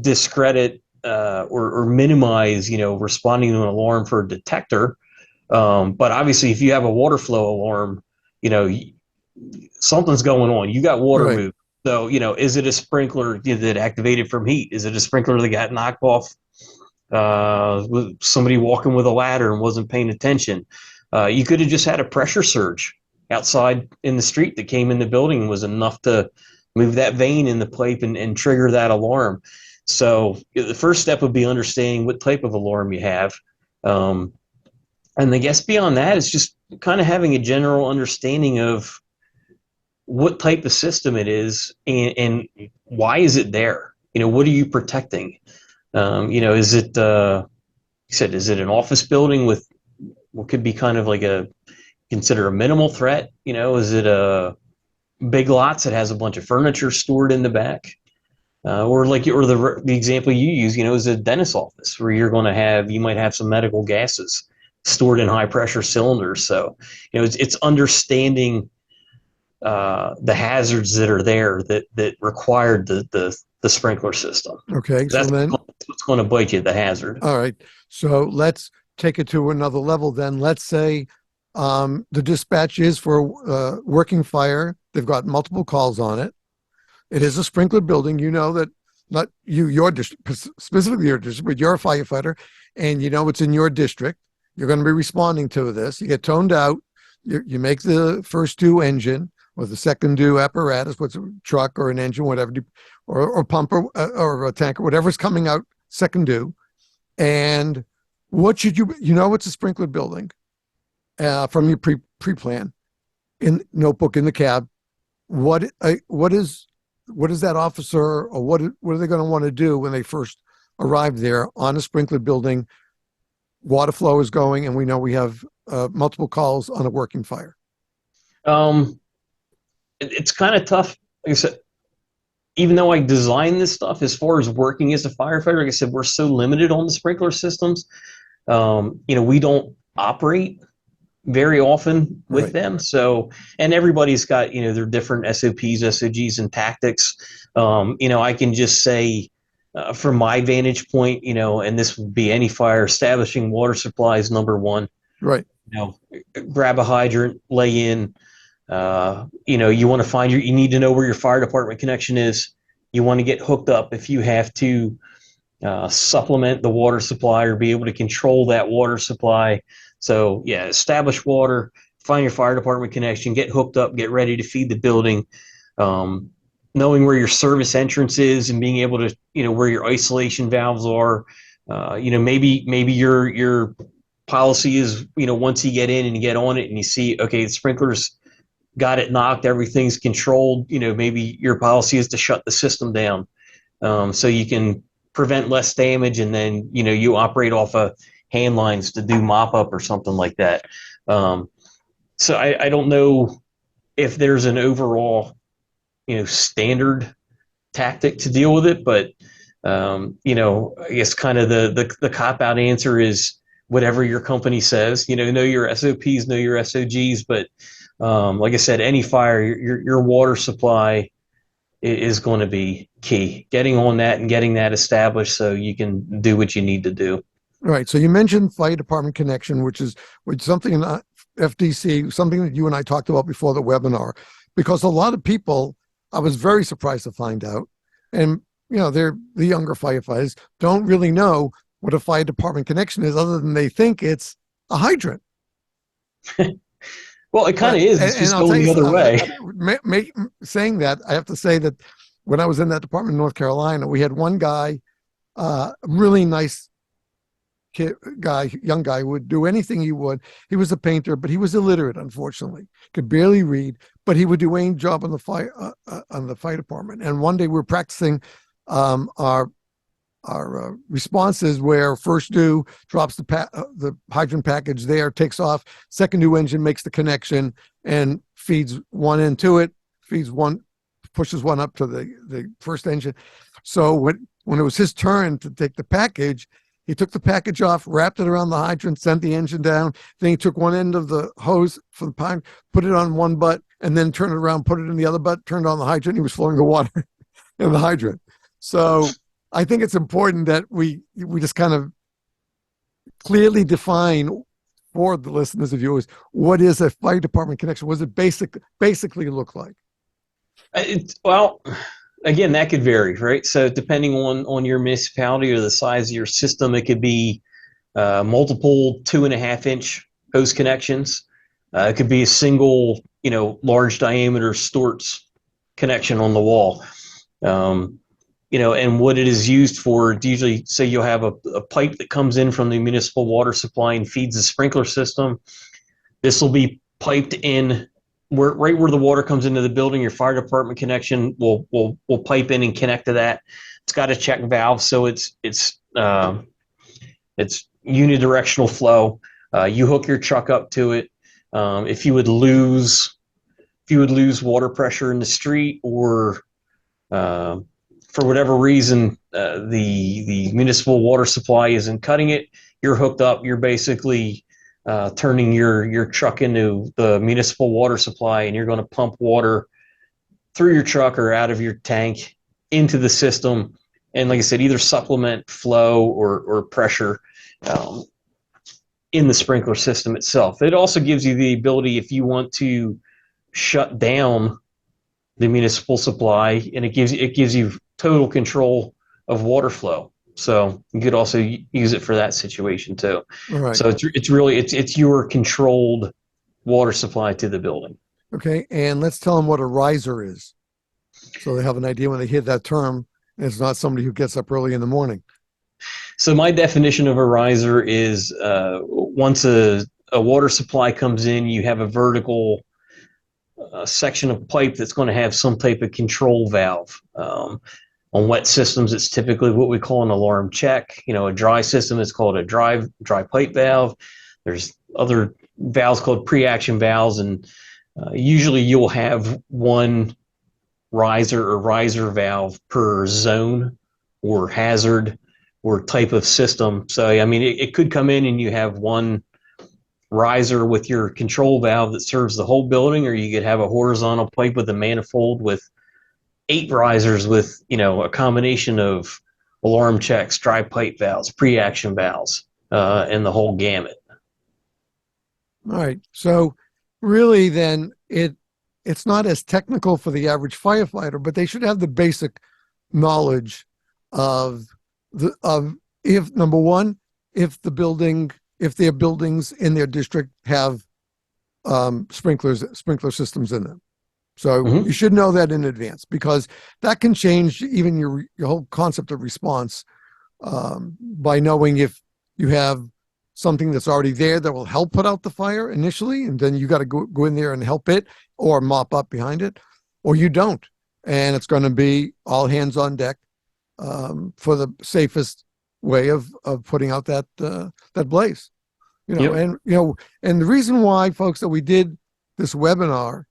discredit or minimize responding to an alarm for a detector. But obviously, if you have a water flow alarm, you know something's going on. You got water Right. moving. So is it a sprinkler that activated from heat? Is it a sprinkler that got knocked off? With somebody walking with a ladder and wasn't paying attention. You could have just had a pressure surge outside in the street that came in the building and was enough to move that vein in the pipe and trigger that alarm. So the first step would be understanding what type of alarm you have. Um, and I guess beyond that, it's just kind of having a general understanding of what type of system it is and why is it there? What are you protecting? Is it, you said, is it an office building with what could be kind of like consider a minimal threat? Is it a big lots that has a bunch of furniture stored in the back? Or the example you use, is a dentist office where you might have some medical gases stored in high pressure cylinders. So, it's understanding the hazards that are there that required the sprinkler system. Okay. So That's then, what's going to bite you, the hazard. all right. So let's take it to another level then. Let's say the dispatch is for working fire. They've got multiple calls on it. It is a sprinkler building. You know that not you, your district, specifically your district, but you're a firefighter and it's in your district. You're going to be responding to this. You get toned out. You make the first due engine or the second due apparatus, what's a truck or an engine, whatever, or pump or a tank or whatever's coming out second due. And what should it's a sprinkler building from your pre-plan in notebook in the cab. What is that officer or what are they going to want to do when they first arrive there on a sprinkler building? Water flow is going, and we know we have multiple calls on a working fire. It's kind of tough. Like I said, even though I designed this stuff as far as working as a firefighter, like I said, we're so limited on the sprinkler systems. We don't operate very often with Right. them. So, and everybody's got, their different SOPs, SOGs, and tactics. I can just say, from my vantage point, and this would be any fire, establishing water supplies, number one. Right. Grab a hydrant, lay in. You want to you need to know where your fire department connection is. You want to get hooked up if you have to supplement the water supply or be able to control that water supply. So yeah, establish water, find your fire department connection, get hooked up, get ready to feed the building. Knowing where your service entrance is and being able to, where your isolation valves are. Maybe your policy is, once you get in and you get on it and you see, okay, the sprinklers got it knocked, everything's controlled. Maybe your policy is to shut the system down, so you can prevent less damage, and then you operate off of hand lines to do mop up or something like that. So I don't know if there's an overall standard tactic to deal with it, but I guess kind of the cop out answer is whatever your company says. Know your SOPs, know your SOGs, but like I said, any fire, your water supply is going to be key. Getting on that and getting that established so you can do what you need to do. Right. So you mentioned fire department connection, which something in FDC, something that you and I talked about before the webinar, because a lot of people, I was very surprised to find out, and they're the younger firefighters don't really know what a fire department connection is, other than they think it's a hydrant. Well, it kind of is. It's just going the other way. Saying that, I have to say that when I was in that department in North Carolina, we had one guy, really nice young guy, would do anything he would. He was a painter, but he was illiterate, unfortunately, could barely read. But he would do any job on the fire department. And one day we were practicing our responses where first due drops the hydrant package there, takes off. Second due engine makes the connection and feeds one into it. Pushes one up to the first engine. So when it was his turn to take the package, he took the package off, wrapped it around the hydrant, sent the engine down. Then he took one end of the hose for the pipe, put it on one butt, and then turned it around, put it in the other butt, turned on the hydrant. He was flowing the water in the hydrant. So I think it's important that we just kind of clearly define for the listeners and viewers what is a fire department connection. What does it basically look like? Well, again, that could vary, right? So depending on your municipality or the size of your system, it could be multiple 2.5-inch hose connections. It could be a single, large diameter Storts connection on the wall. And what it is used for, usually say you'll have a pipe that comes in from the municipal water supply and feeds the sprinkler system. This will be piped in right where the water comes into the building. Your fire department connection will pipe in and connect to that. It's got a check valve, so it's unidirectional flow. You hook your truck up to it. If you would lose water pressure in the street, or for whatever reason the municipal water supply isn't cutting it, you're hooked up. You're basically turning your truck into the municipal water supply, and you're going to pump water through your truck or out of your tank into the system. And like I said, either supplement flow or pressure in the sprinkler system itself. It also gives you the ability, if you want to shut down the municipal supply, and it gives you total control of water flow. So you could also use it for that situation too. Right. So it's really your controlled water supply to the building. Okay, and let's tell them what a riser is, so they have an idea when they hear that term. And it's not somebody who gets up early in the morning. So my definition of a riser is once a water supply comes in, you have a vertical section of pipe that's going to have some type of control valve. On wet systems, it's typically what we call an alarm check. A dry system is called a dry pipe valve. There's other valves called pre-action valves, and usually you'll have one riser valve per zone or hazard or type of system. So, I mean, it could come in and you have one riser with your control valve that serves the whole building, or you could have a horizontal pipe with a manifold with 8 risers with, a combination of alarm checks, dry pipe valves, pre-action valves, and the whole gamut. All right. So really then it's not as technical for the average firefighter, but they should have the basic knowledge of if, number one, if their buildings in their district have sprinkler systems in them. So you should know that in advance, because that can change even your whole concept of response by knowing if you have something that's already there that will help put out the fire initially, and then you got to go in there and help it or mop up behind it, or you don't. And it's going to be all hands on deck for the safest way of putting out that blaze. And the reason why, folks, that we did this webinar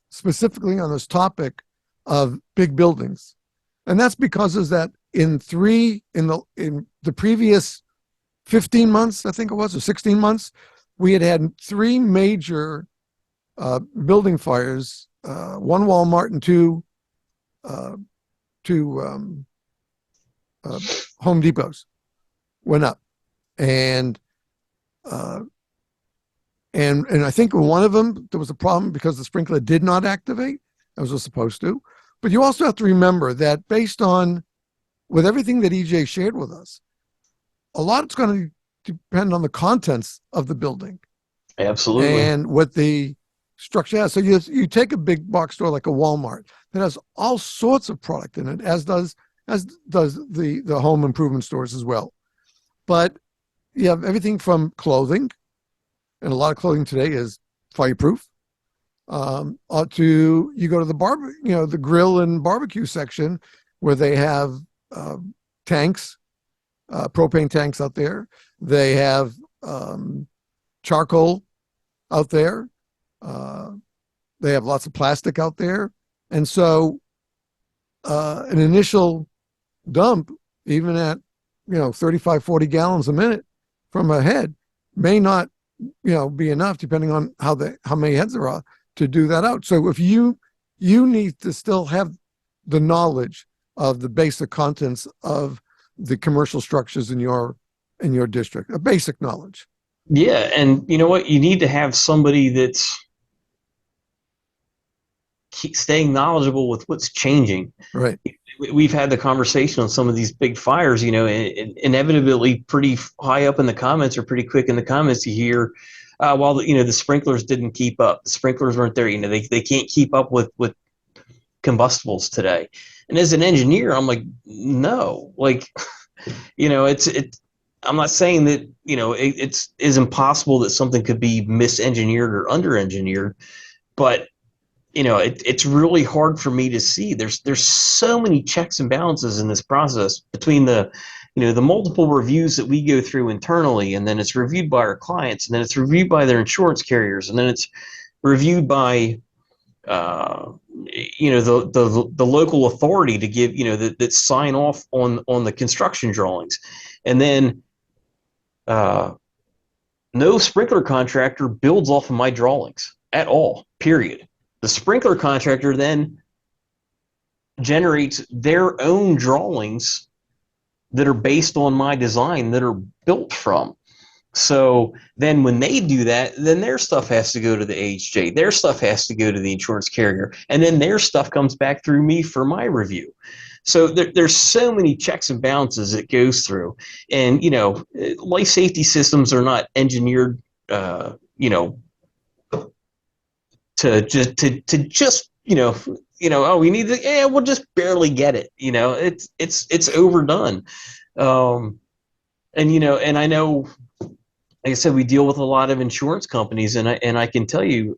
specifically on this topic of big buildings, and that's because is that in the previous 15 months, I think it was, or 16 months, we had 3 major building fires, one Walmart and two Home Depots went up, and I think one of them, there was a problem because the sprinkler did not activate as it was supposed to. But you also have to remember that based on, with everything that EJ shared with us, a lot is going to depend on the contents of the building. Absolutely. And what the structure has. So you take a big box store like a Walmart that has all sorts of product in it, as does the home improvement stores as well. But you have everything from clothing, and a lot of clothing today is fireproof. To you go to the grill and barbecue section where they have uh, tanks, propane tanks out there. They have charcoal out there. Uh, they have lots of plastic out there, and so an initial dump, even at 35, 40 gallons a minute from a head, may not be enough depending on how many heads there are to do that out. So if you need to still have the knowledge of the basic contents of the commercial structures in your district, a basic knowledge. Yeah, and you know what? You need to have somebody that's staying knowledgeable with what's changing. Right. We've had the conversation on some of these big fires, inevitably pretty high up in the comments or pretty quick in the comments you hear, well, the sprinklers didn't keep up. The sprinklers weren't there. They can't keep up with combustibles today. And as an engineer, I'm like, no, like, I'm not saying that, it's impossible that something could be misengineered or under-engineered, but it's really hard for me to see. There's so many checks and balances in this process between the multiple reviews that we go through internally, and then it's reviewed by our clients, and then it's reviewed by their insurance carriers, and then it's reviewed by the local authority to give that sign off on the construction drawings, and then no sprinkler contractor builds off of my drawings at all, period. The sprinkler contractor then generates their own drawings that are based on my design that are built from. So then when they do that, then their stuff has to go to the AHJ, their stuff has to go to the insurance carrier, and then their stuff comes back through me for my review. So there's so many checks and balances it goes through. And, life safety systems are not engineered, to just oh, we need to, we'll just barely get it. It's overdone. And I know, like I said, we deal with a lot of insurance companies, and I can tell you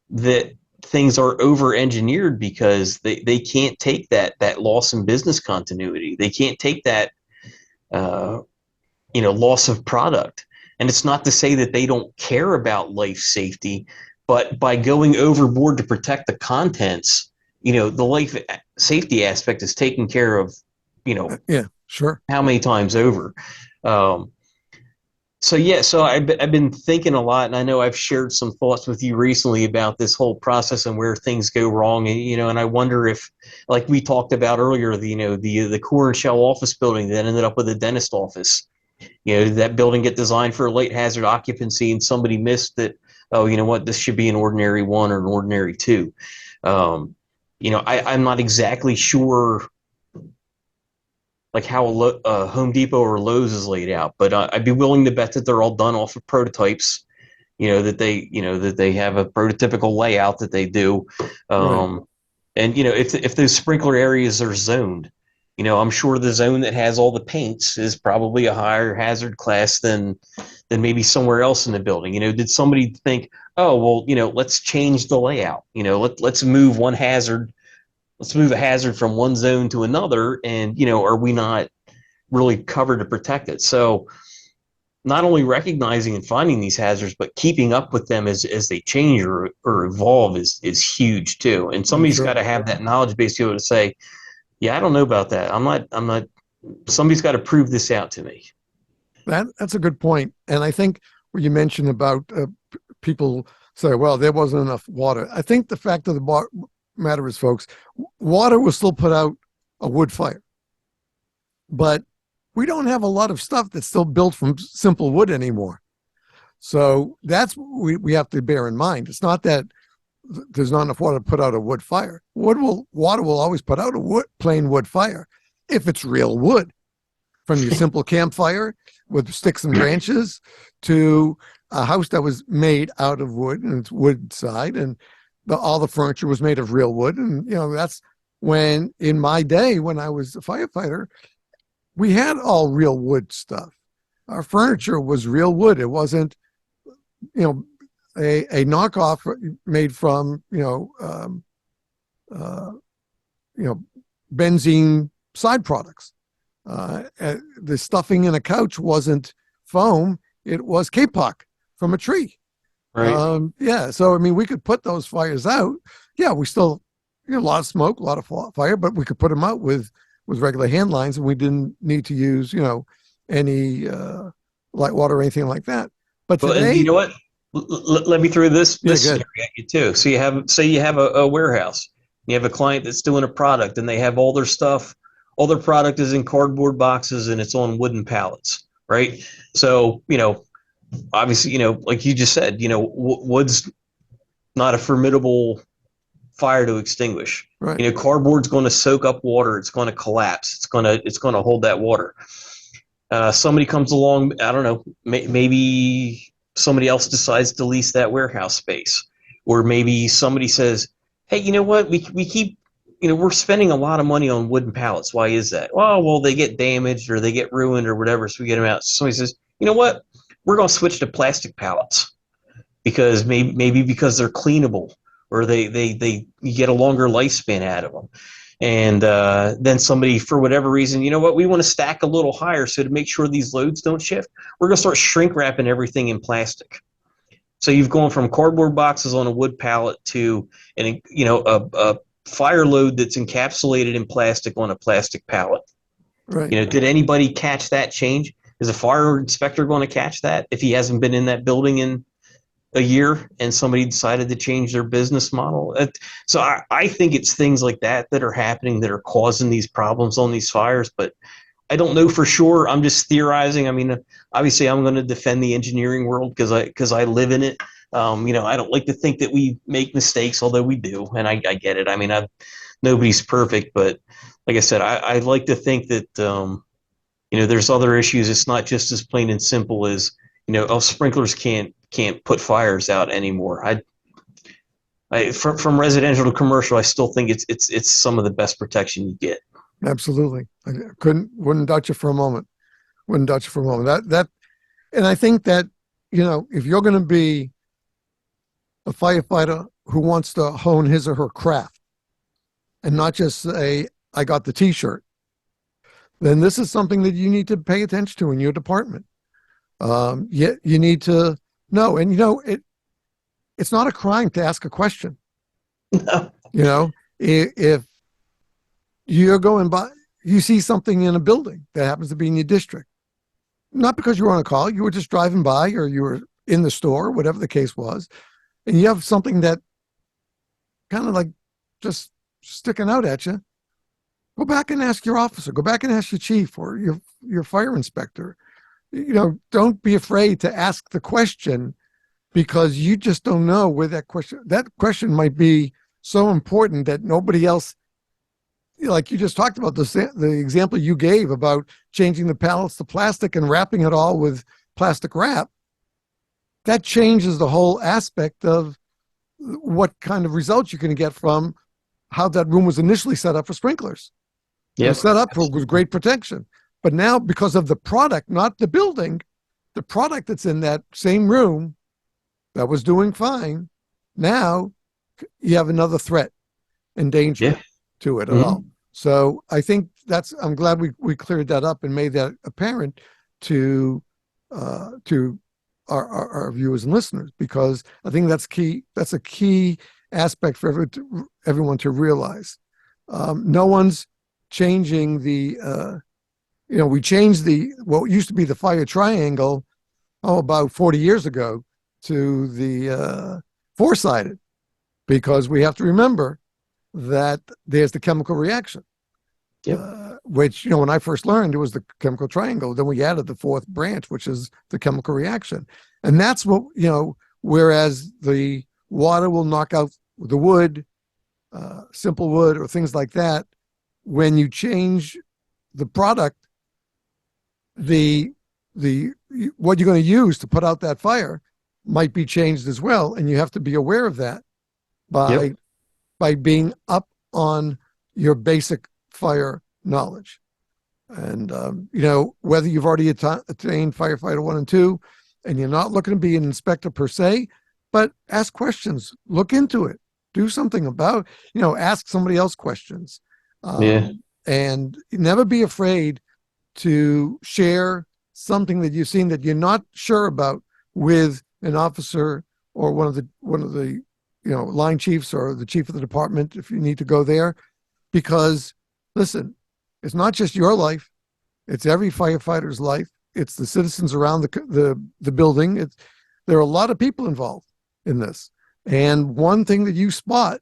that things are over engineered because they can't take that loss in business continuity. They can't take that loss of product. And it's not to say that they don't care about life safety, but by going overboard to protect the contents, the life safety aspect is taken care of, Yeah, sure. how many times over. So I've been thinking a lot, and I know I've shared some thoughts with you recently about this whole process and where things go wrong, and I wonder if, like we talked about earlier, the core and shell office building that ended up with a dentist office. Did that building get designed for a late hazard occupancy, and somebody missed that? Oh, you know what? This should be an ordinary 1 or an ordinary 2. I'm not exactly sure like how a Home Depot or Lowe's is laid out, but I'd be willing to bet that they're all done off of prototypes. That they have a prototypical layout that they do. Right. And if those sprinkler areas are zoned, I'm sure the zone that has all the paints is probably a higher hazard class than maybe somewhere else in the building. Did somebody think, oh, well, let's change the layout. Let's move one hazard. Let's move a hazard from one zone to another, and are we not really covered to protect it? So not only recognizing and finding these hazards, but keeping up with them as they change or evolve is huge too. And somebody's Sure. got to have that knowledge base to be able to say, yeah, I don't know about that. I'm not, somebody's got to prove this out to me. That's a good point. And I think what you mentioned about people say, well, there wasn't enough water. I think the fact of the matter is, folks, water will still put out a wood fire. But we don't have a lot of stuff that's still built from simple wood anymore. So that's what we have to bear in mind. It's not that there's not enough water to put out a wood fire. Water will always put out a plain wood fire if it's real wood. From your simple campfire with sticks and branches to a house that was made out of wood and it's wood side, and all the furniture was made of real wood. And that's when, in my day when I was a firefighter, we had all real wood stuff. Our furniture was real wood. It wasn't, you know, a knockoff made from, uh, benzene side products. The stuffing in a couch wasn't foam; it was kapok from a tree. Right. Yeah, so I mean, we could put those fires out. Yeah, we still, a lot of smoke, a lot of fire, but we could put them out with regular hand lines, and we didn't need to use, any light water or anything like that. But Well, and you today, know what? Let me throw yeah, this good, scenario at you too. So you have, say you have a warehouse, you have a client that's doing a product, and they have all their stuff, all their product is in cardboard boxes, and it's on wooden pallets, right? So obviously, like you just said, wood's not a formidable fire to extinguish. right, Cardboard's going to soak up water. It's going to collapse. It's going to hold that water. Somebody comes along. I don't know. Maybe somebody else decides to lease that warehouse space, or maybe somebody says, "Hey, you know what? We keep." We're spending a lot of money on wooden pallets. Why is that? Well, they get damaged or they get ruined or whatever, so we get them out. Somebody says, you know what? We're going to switch to plastic pallets because maybe because they're cleanable or they you get a longer lifespan out of them. And then somebody, for whatever reason, you know what, we want to stack a little higher, so to make sure these loads don't shift, we're going to start shrink wrapping everything in plastic. So you've gone from cardboard boxes on a wood pallet to a fire load that's encapsulated in plastic on a plastic pallet. right. Did anybody catch that change? Is a fire inspector going to catch that if he hasn't been in that building in a year and somebody decided to change their business model? So I think it's things like that that are happening that are causing these problems on these fires, but I don't know for sure. I'm just theorizing. I mean, obviously I'm going to defend the engineering world because I live in it. I don't like to think that we make mistakes, although we do, and I get it. I mean, nobody's perfect, but like I said, I like to think that there's other issues. It's not just as plain and simple as oh, sprinklers can't put fires out anymore. From residential to commercial, I still think it's some of the best protection you get. Absolutely. I wouldn't doubt you for a moment. Wouldn't doubt you for a moment. And I think that, if you're going to be a firefighter who wants to hone his or her craft and not just say, I got the t-shirt, then this is something that you need to pay attention to in your department. You need to know, and it's not a crime to ask a question. If you're going by, you see something in a building that happens to be in your district, not because you were on a call, you were just driving by or you were in the store, whatever the case was, and you have something that kind of like just sticking out at you, go back and ask your officer, go back and ask your chief or your fire inspector. Don't be afraid to ask the question, because you just don't know where that question might be so important that nobody else, like you just talked about the example you gave about changing the pallets to plastic and wrapping it all with plastic wrap. That changes the whole aspect of what kind of results you can get from how that room was initially set up for sprinklers. It was set up with great protection. But now, because of the product, not the building, the product that's in that same room that was doing fine, now you have another threat and danger to it at all. So I think I'm glad we cleared that up and made that apparent to our viewers and listeners, because I think that's key. That's a key aspect for everyone to realize. No one's changing we changed what used to be the fire triangle, about 40 years ago to the four-sided, because we have to remember that there's the chemical reaction, which, when I first learned, it was the chemical triangle. Then we added the fourth branch, which is the chemical reaction. And that's what, whereas the water will knock out the wood, simple wood or things like that, when you change the product, the what you're going to use to put out that fire might be changed as well, and you have to be aware of that by being up on your basic fire knowledge. And, whether you've already attained firefighter 1 and 2 and you're not looking to be an inspector per se, but ask questions, look into it, do something about, ask somebody else questions. Yeah. And never be afraid to share something that you've seen that you're not sure about with an officer or one of the line chiefs or the chief of the department if you need to go there. Because listen, it's not just your life, it's every firefighter's life, it's the citizens around the building. There are a lot of people involved in this, and one thing that you spot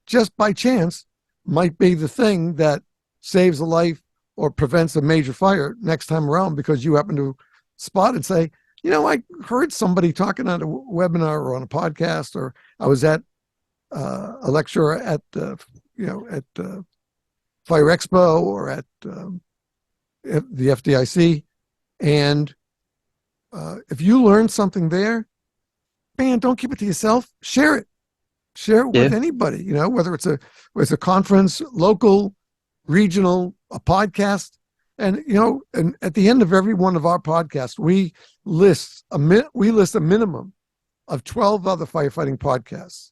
just by chance might be the thing that saves a life or prevents a major fire next time around, because you happen to spot and say, I heard somebody talking on a webinar or on a podcast, or I was at a lecture at Fire Expo or at the FDIC. And if you learn something there, man, don't keep it to yourself. Share it. Share it with anybody, whether it's a conference, local, regional, a podcast. And, and at the end of every one of our podcasts, we list a minimum of 12 other firefighting podcasts,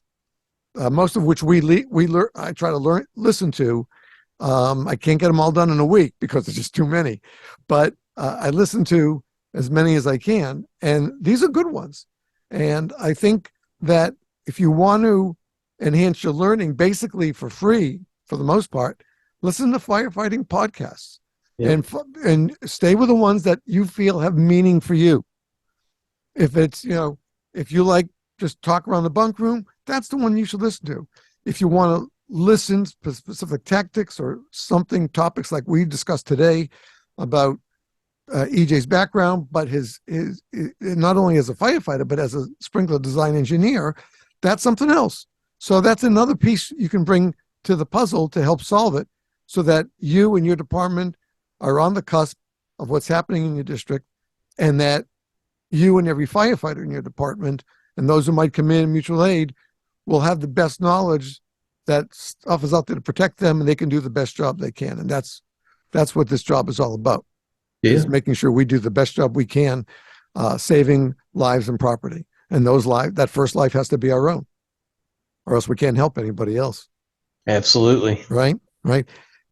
most of which I try to listen to. I can't get them all done in a week because there's just too many, but I listen to as many as I can, and these are good ones. And I think that if you want to enhance your learning basically for free, for the most part, listen to firefighting podcasts. Yep. And stay with the ones that you feel have meaning for you. If it's, if you like just talk around the bunk room, that's the one you should listen to. If you want to listen to specific tactics or topics like we discussed today about EJ's background, but his not only as a firefighter, but as a sprinkler design engineer, that's something else. So that's another piece you can bring to the puzzle to help solve it, so that you and your department are on the cusp of what's happening in your district, and that you and every firefighter in your department and those who might come in mutual aid will have the best knowledge that stuff is out there to protect them, and they can do the best job they can. And that's what this job is all about. Yeah. Is making sure we do the best job we can, saving lives and property. And that first life has to be our own, or else we can't help anybody else. Absolutely. Right.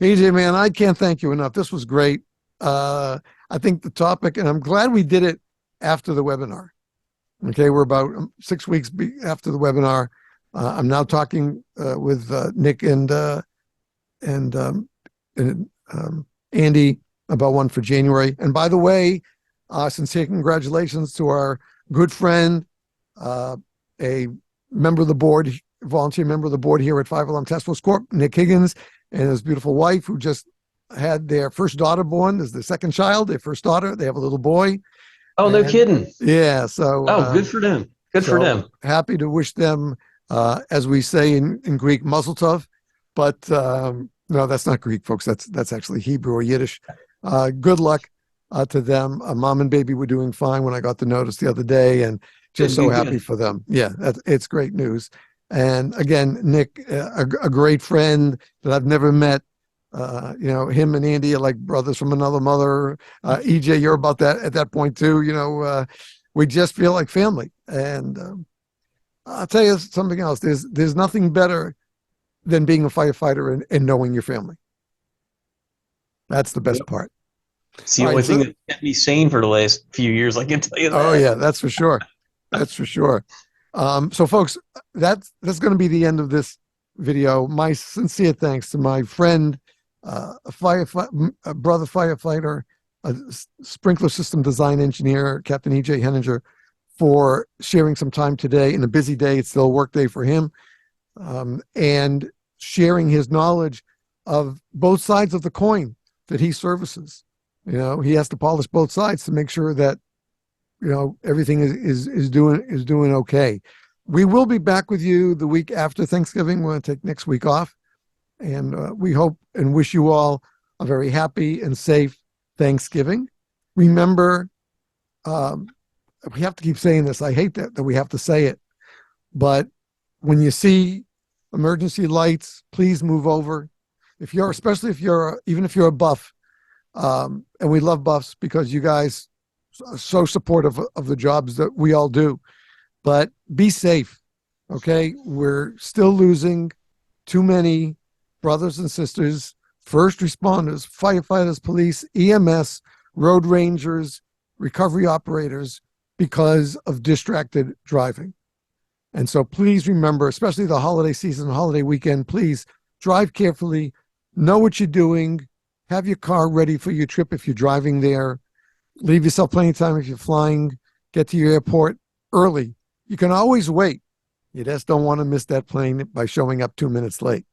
AJ, man, I can't thank you enough. This was great. I think the topic, and I'm glad we did it after the webinar. Okay, we're about 6 weeks after the webinar. I'm now talking with Nick and Andy about one for January. And by the way, sincere congratulations to our good friend, a member of the board, volunteer member of the board here at Five Alarm Task Force Corp, Nick Higgins, and his beautiful wife, who just had their first daughter born as their second child, their first daughter. They have a little boy. Oh, no kidding. Yeah. So. Good for them. Good for them. Happy to wish them, as we say in Greek, mazel tov. But no, that's not Greek, folks. That's actually Hebrew or Yiddish. Good luck to them. Mom and baby were doing fine when I got the notice the other day, and just so happy for them. Yeah, it's great news. And again, Nick, a great friend that I've never met. Him and Andy are like brothers from another mother. EJ, you're about that at that point too. We just feel like family. And I'll tell you something else. There's nothing better than being a firefighter and knowing your family. That's the best part. It's the only thing that kept me sane for the last few years. I can tell you that. Oh yeah, that's for sure. That's for sure. So folks, that's going to be the end of this video. My sincere thanks to my friend, a brother firefighter, a sprinkler system design engineer, Captain EJ Henninger, for sharing some time today in a busy day. It's still a work day for him, and sharing his knowledge of both sides of the coin that he services. He has to polish both sides to make sure that everything is doing okay. We will be back with you the week after Thanksgiving. We're going to take next week off, and we hope and wish you all a very happy and safe Thanksgiving. Remember, we have to keep saying this. I hate that we have to say it, but when you see emergency lights, please move over. Even if you're a buff, And we love Buffs because you guys are so supportive of the jobs that we all do. But be safe, okay? We're still losing too many brothers and sisters, first responders, firefighters, police, EMS, road rangers, recovery operators because of distracted driving. And so please remember, especially the holiday season, holiday weekend, please drive carefully, know what you're doing, have your car ready for your trip if you're driving there, leave yourself plenty of time if you're flying, get to your airport early. You can always wait. You just don't want to miss that plane by showing up 2 minutes late.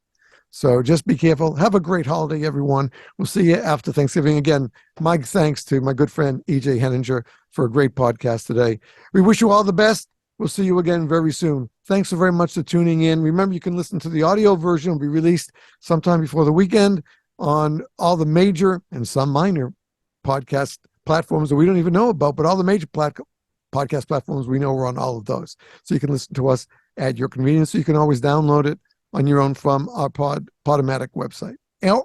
So just be careful. Have a great holiday, everyone. We'll see you after Thanksgiving. Again, my thanks to my good friend, E.J. Henninger, for a great podcast today. We wish you all the best. We'll see you again very soon. Thanks so very much for tuning in. Remember, you can listen to the audio version. It'll be released sometime before the weekend on all the major and some minor podcast platforms that we don't even know about, but all the major podcast platforms we know are on all of those. So you can listen to us at your convenience. So you can always download it on your own from our Podomatic website,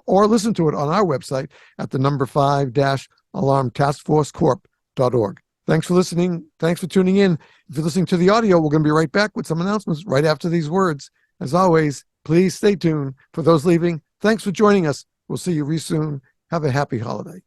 or listen to it on our website at the number 5-alarmtaskforcecorp.org. Thanks for listening. Thanks for tuning in. If you're listening to the audio, we're going to be right back with some announcements right after these words. As always, please stay tuned. For those leaving, thanks for joining us. We'll see you real soon. Have a happy holiday.